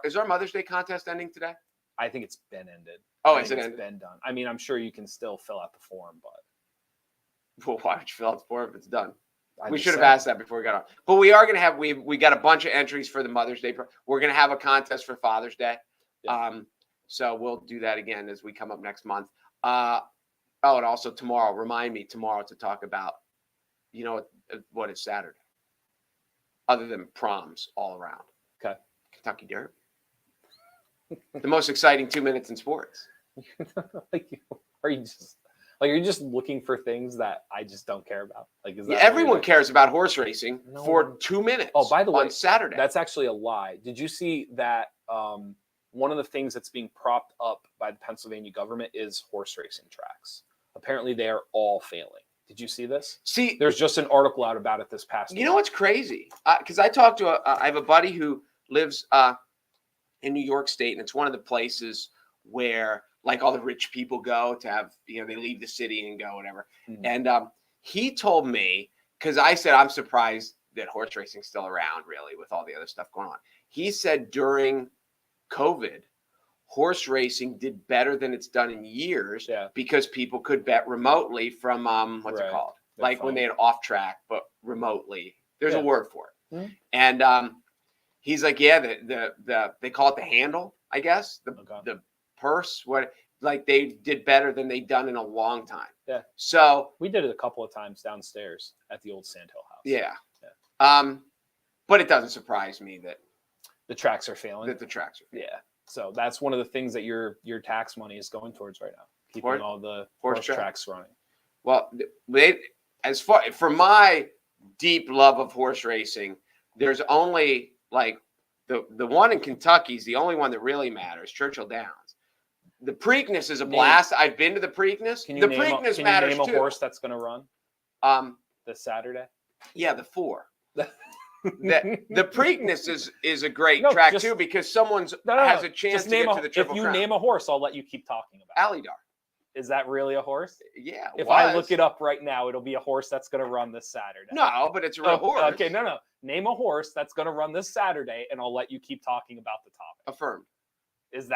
[SPEAKER 2] Is our Mother's Day contest ending today?
[SPEAKER 1] I think it's been ended.
[SPEAKER 2] Oh, is it ended?
[SPEAKER 1] It's been done. I mean, I'm sure you can still fill out the form, but
[SPEAKER 2] well, why would you fill out the form if it's done? We should have asked that before we got on. But we are going to have we got a bunch of entries for the Mother's Day. We're going to have a contest for Father's Day. Yeah. So we'll do that again as we come up next month. And also tomorrow, remind me tomorrow to talk about, what is Saturday? Other than proms all around.
[SPEAKER 1] Okay.
[SPEAKER 2] Kentucky Derby. The most exciting 2 minutes in sports.
[SPEAKER 1] Are you just looking for things that I just don't care about? Like, is that
[SPEAKER 2] everyone cares about horse racing for 2 minutes?
[SPEAKER 1] Oh, by the way,
[SPEAKER 2] on Saturday.
[SPEAKER 1] That's actually a lie. Did you see that one of the things that's being propped up by the Pennsylvania government is horse racing tracks? Apparently, they are all failing. Did you see this? There's just an article out about it this past week.
[SPEAKER 2] You know what's crazy? Because I talked to I have a buddy who lives in New York State, and it's one of the places where like all the rich people go to have, they leave the city and go whatever. Mm-hmm. And he told me, because I said, I'm surprised that horse racing's still around really with all the other stuff going on. He said during COVID, horse racing did better than it's done in years because people could bet remotely from, what's it called? Like when they had off track, but remotely. There's a word for it. Mm-hmm. And he's like, they call it the handle, I guess, the purse, they did better than they'd done in a long time.
[SPEAKER 1] Yeah.
[SPEAKER 2] So
[SPEAKER 1] we did it a couple of times downstairs at the old Sandhill house.
[SPEAKER 2] Yeah. But it doesn't surprise me that
[SPEAKER 1] the tracks are failing.
[SPEAKER 2] Yeah.
[SPEAKER 1] So that's one of the things that your tax money is going towards right now. Keeping all the horse tracks running.
[SPEAKER 2] Well, for my deep love of horse racing, there's only like the one in Kentucky is the only one that really matters, Churchill Downs. The Preakness is a blast. I've been to the Preakness. The Preakness matters too.
[SPEAKER 1] Can you name a horse that's going to run this Saturday?
[SPEAKER 2] Yeah, the 4. the Preakness is a great
[SPEAKER 1] No,
[SPEAKER 2] track
[SPEAKER 1] just-
[SPEAKER 2] too, because someone's
[SPEAKER 1] No,
[SPEAKER 2] has a chance
[SPEAKER 1] just
[SPEAKER 2] to
[SPEAKER 1] name
[SPEAKER 2] get to the Triple
[SPEAKER 1] if you
[SPEAKER 2] Crown.
[SPEAKER 1] name a horse, I'll let you keep talking about it.
[SPEAKER 2] Alidar.
[SPEAKER 1] Is that really a horse?
[SPEAKER 2] Yeah.
[SPEAKER 1] If I look it up right now, it'll be a horse that's going to run this Saturday.
[SPEAKER 2] No, but it's a real horse.
[SPEAKER 1] Okay, no. Name a horse that's going to run this Saturday, and I'll let you keep talking about the topic.
[SPEAKER 2] Affirmed.
[SPEAKER 1] Is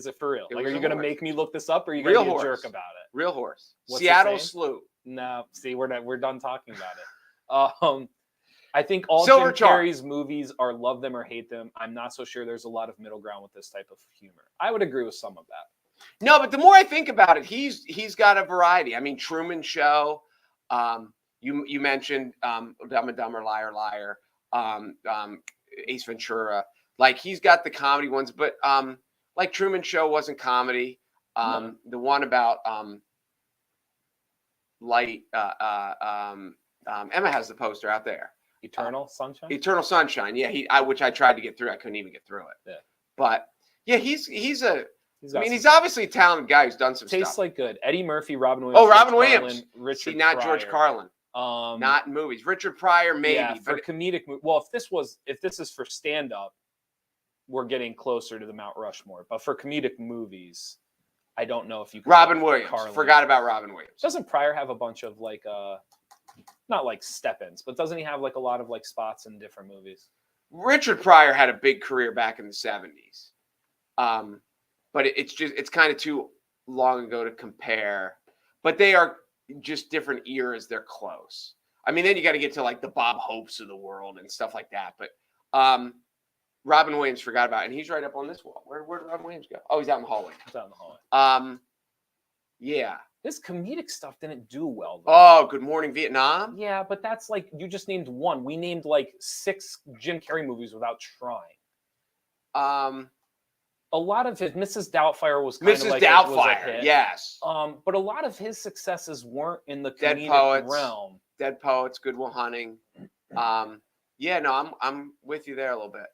[SPEAKER 1] it for real?
[SPEAKER 2] It
[SPEAKER 1] Like,
[SPEAKER 2] was
[SPEAKER 1] are you
[SPEAKER 2] a
[SPEAKER 1] going to
[SPEAKER 2] horse.
[SPEAKER 1] make me look this up, or are you
[SPEAKER 2] Real
[SPEAKER 1] going to be a
[SPEAKER 2] horse.
[SPEAKER 1] jerk about it?
[SPEAKER 2] Real horse.
[SPEAKER 1] What's
[SPEAKER 2] Seattle
[SPEAKER 1] its name?
[SPEAKER 2] Slew.
[SPEAKER 1] No, see, we're done talking about it. I think all
[SPEAKER 2] Silver
[SPEAKER 1] Jim
[SPEAKER 2] Char.
[SPEAKER 1] Carrey's movies are love them or hate them. I'm not so sure there's a lot of middle ground with this type of humor. I would agree with some of that.
[SPEAKER 2] No, but the more I think about it, he's got a variety. I mean, Truman Show. You mentioned Dumb and Dumber, Liar Liar, Ace Ventura. Like he's got the comedy ones, but like Truman Show wasn't comedy.
[SPEAKER 1] No.
[SPEAKER 2] The one about Light. Emma has the poster out there.
[SPEAKER 1] Eternal Sunshine.
[SPEAKER 2] Eternal Sunshine. Yeah, which I tried to get through. I couldn't even get through it.
[SPEAKER 1] Yeah.
[SPEAKER 2] But yeah, he's
[SPEAKER 1] He's
[SPEAKER 2] obviously a talented guy who's done some
[SPEAKER 1] tastes
[SPEAKER 2] stuff.
[SPEAKER 1] like good. Eddie Murphy, Robin Williams.
[SPEAKER 2] Oh, Robin
[SPEAKER 1] George
[SPEAKER 2] Williams.
[SPEAKER 1] Carlin, Richard
[SPEAKER 2] See, not
[SPEAKER 1] Pryor.
[SPEAKER 2] George Carlin. Not in movies. Richard Pryor, maybe.
[SPEAKER 1] Yeah, for
[SPEAKER 2] but
[SPEAKER 1] comedic. Well, if this is for stand up, we're getting closer to the Mount Rushmore. But for comedic movies, I don't know if you.
[SPEAKER 2] Robin Williams.
[SPEAKER 1] Carlin.
[SPEAKER 2] Forgot about Robin Williams.
[SPEAKER 1] Doesn't Pryor have a bunch of like not like step-ins, but doesn't he have like a lot of like spots in different movies?
[SPEAKER 2] Richard Pryor had a big career back in the 70s. But it's kind of too long ago to compare. But they are just different eras. They're close. I mean, then you got to get to like the Bob Hopes of the world and stuff like that. But Robin Williams, forgot about it. And he's right up on this wall. Where did Robin Williams go? Oh, he's out in the hallway.
[SPEAKER 1] He's out in the hallway.
[SPEAKER 2] Yeah.
[SPEAKER 1] This comedic stuff didn't do well, though.
[SPEAKER 2] Oh, Good Morning Vietnam.
[SPEAKER 1] Yeah, but that's like you just named one. We named like 6 Jim Carrey movies without trying. A lot of it, Mrs. Doubtfire was kind of like
[SPEAKER 2] Doubtfire,
[SPEAKER 1] was a hit.
[SPEAKER 2] yes.
[SPEAKER 1] But a lot of his successes weren't in the
[SPEAKER 2] Dead
[SPEAKER 1] comedic
[SPEAKER 2] Poets.
[SPEAKER 1] realm.
[SPEAKER 2] Dead Poets, Good Will Hunting. Yeah, no, I'm with you there a little bit.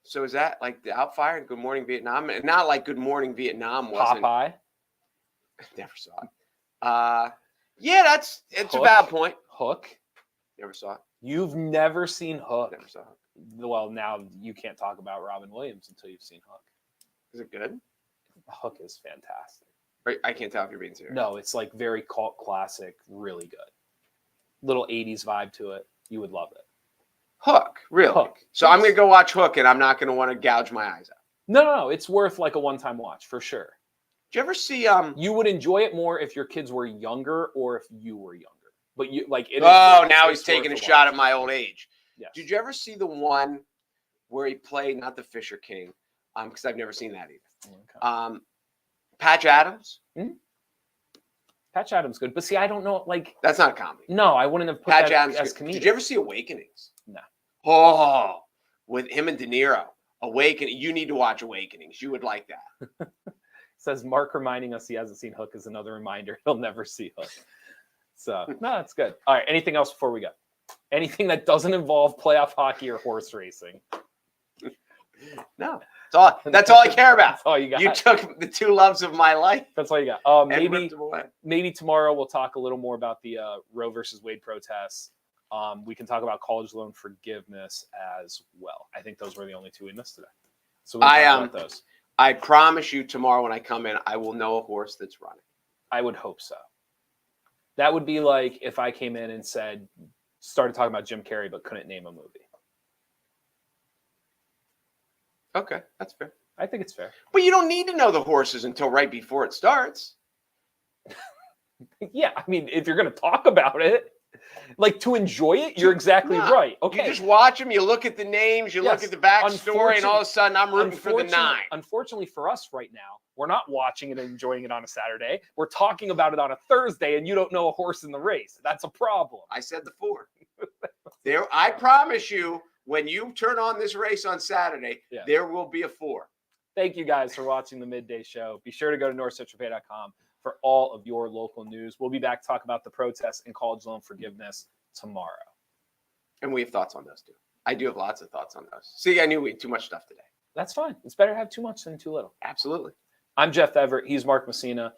[SPEAKER 2] So is that like Doubtfire and Good Morning Vietnam? And not like Good Morning Vietnam wasn't.
[SPEAKER 1] Popeye.
[SPEAKER 2] Never saw it. Yeah, it's a
[SPEAKER 1] Hook.
[SPEAKER 2] valid point.
[SPEAKER 1] Hook.
[SPEAKER 2] Never saw it.
[SPEAKER 1] You've never seen Hook.
[SPEAKER 2] Never saw it.
[SPEAKER 1] Well, now you can't talk about Robin Williams until you've seen Hook.
[SPEAKER 2] Is it good?
[SPEAKER 1] Hook is fantastic.
[SPEAKER 2] Right, I can't tell if you're being serious.
[SPEAKER 1] No, it's like very cult classic, really good. Little 80s vibe to it. You would love it.
[SPEAKER 2] Hook, really?
[SPEAKER 1] Hook.
[SPEAKER 2] So I'm gonna go watch Hook, and I'm not gonna want to gouge my eyes out.
[SPEAKER 1] No, it's worth like a one-time watch for sure.
[SPEAKER 2] Did you ever see
[SPEAKER 1] You would enjoy it more if your kids were younger or if you were younger. But you like it.
[SPEAKER 2] Oh, now he's taking a shot at my old age.
[SPEAKER 1] Yes.
[SPEAKER 2] Did you ever see the one where he played not the Fisher King? Because I've never seen that either.
[SPEAKER 1] Okay.
[SPEAKER 2] Patch Adams.
[SPEAKER 1] Patch Adams good, but see, I don't know. Like
[SPEAKER 2] That's not a comedy.
[SPEAKER 1] no, I wouldn't have put
[SPEAKER 2] Patch
[SPEAKER 1] that
[SPEAKER 2] Adams.
[SPEAKER 1] as
[SPEAKER 2] Good.
[SPEAKER 1] comedic.
[SPEAKER 2] Did you ever see Awakenings?
[SPEAKER 1] No.
[SPEAKER 2] Oh, with him and De Niro. Awakening. You need to watch Awakenings. You would like that.
[SPEAKER 1] Says Mark reminding us he hasn't seen Hook is another reminder he'll never see Hook. So no, that's good. All right. Anything else before we go? Anything that doesn't involve playoff hockey or horse racing?
[SPEAKER 2] No. That's all I care about.
[SPEAKER 1] That's all you got.
[SPEAKER 2] You took the 2 loves of my life.
[SPEAKER 1] That's all you got.
[SPEAKER 2] And ripped them away.
[SPEAKER 1] Maybe tomorrow we'll talk a little more about the Roe versus Wade protests. We can talk about college loan forgiveness as well. I think those were the only 2 we missed today. So we'll talk about those.
[SPEAKER 2] I promise you tomorrow when I come in, I will know a horse that's running.
[SPEAKER 1] I would hope so. That would be like if I came in and started talking about Jim Carrey but couldn't name a movie.
[SPEAKER 2] Okay, that's fair.
[SPEAKER 1] I think it's fair.
[SPEAKER 2] But you don't need to know the horses until right before it starts.
[SPEAKER 1] Yeah, I mean, if you're going to talk about it, like to enjoy it, you're exactly right. Okay.
[SPEAKER 2] You just watch them, you look at the names, you look at the backstory, and all of a sudden I'm rooting for the 9.
[SPEAKER 1] Unfortunately for us right now, we're not watching it and enjoying it on a Saturday. We're talking about it on a Thursday, and you don't know a horse in the race. That's a problem.
[SPEAKER 2] I said the 4. I promise you, when you turn on this race on Saturday, there will be a 4.
[SPEAKER 1] Thank you guys for watching the Midday Show. Be sure to go to NorthcentralPa.com for all of your local news. We'll be back to talk about the protests and college loan forgiveness tomorrow.
[SPEAKER 2] And we have thoughts on those too. I do have lots of thoughts on those. See, I knew we had too much stuff today.
[SPEAKER 1] That's fine. It's better to have too much than too little.
[SPEAKER 2] Absolutely.
[SPEAKER 1] I'm Jeff Everett. He's Mark Messina.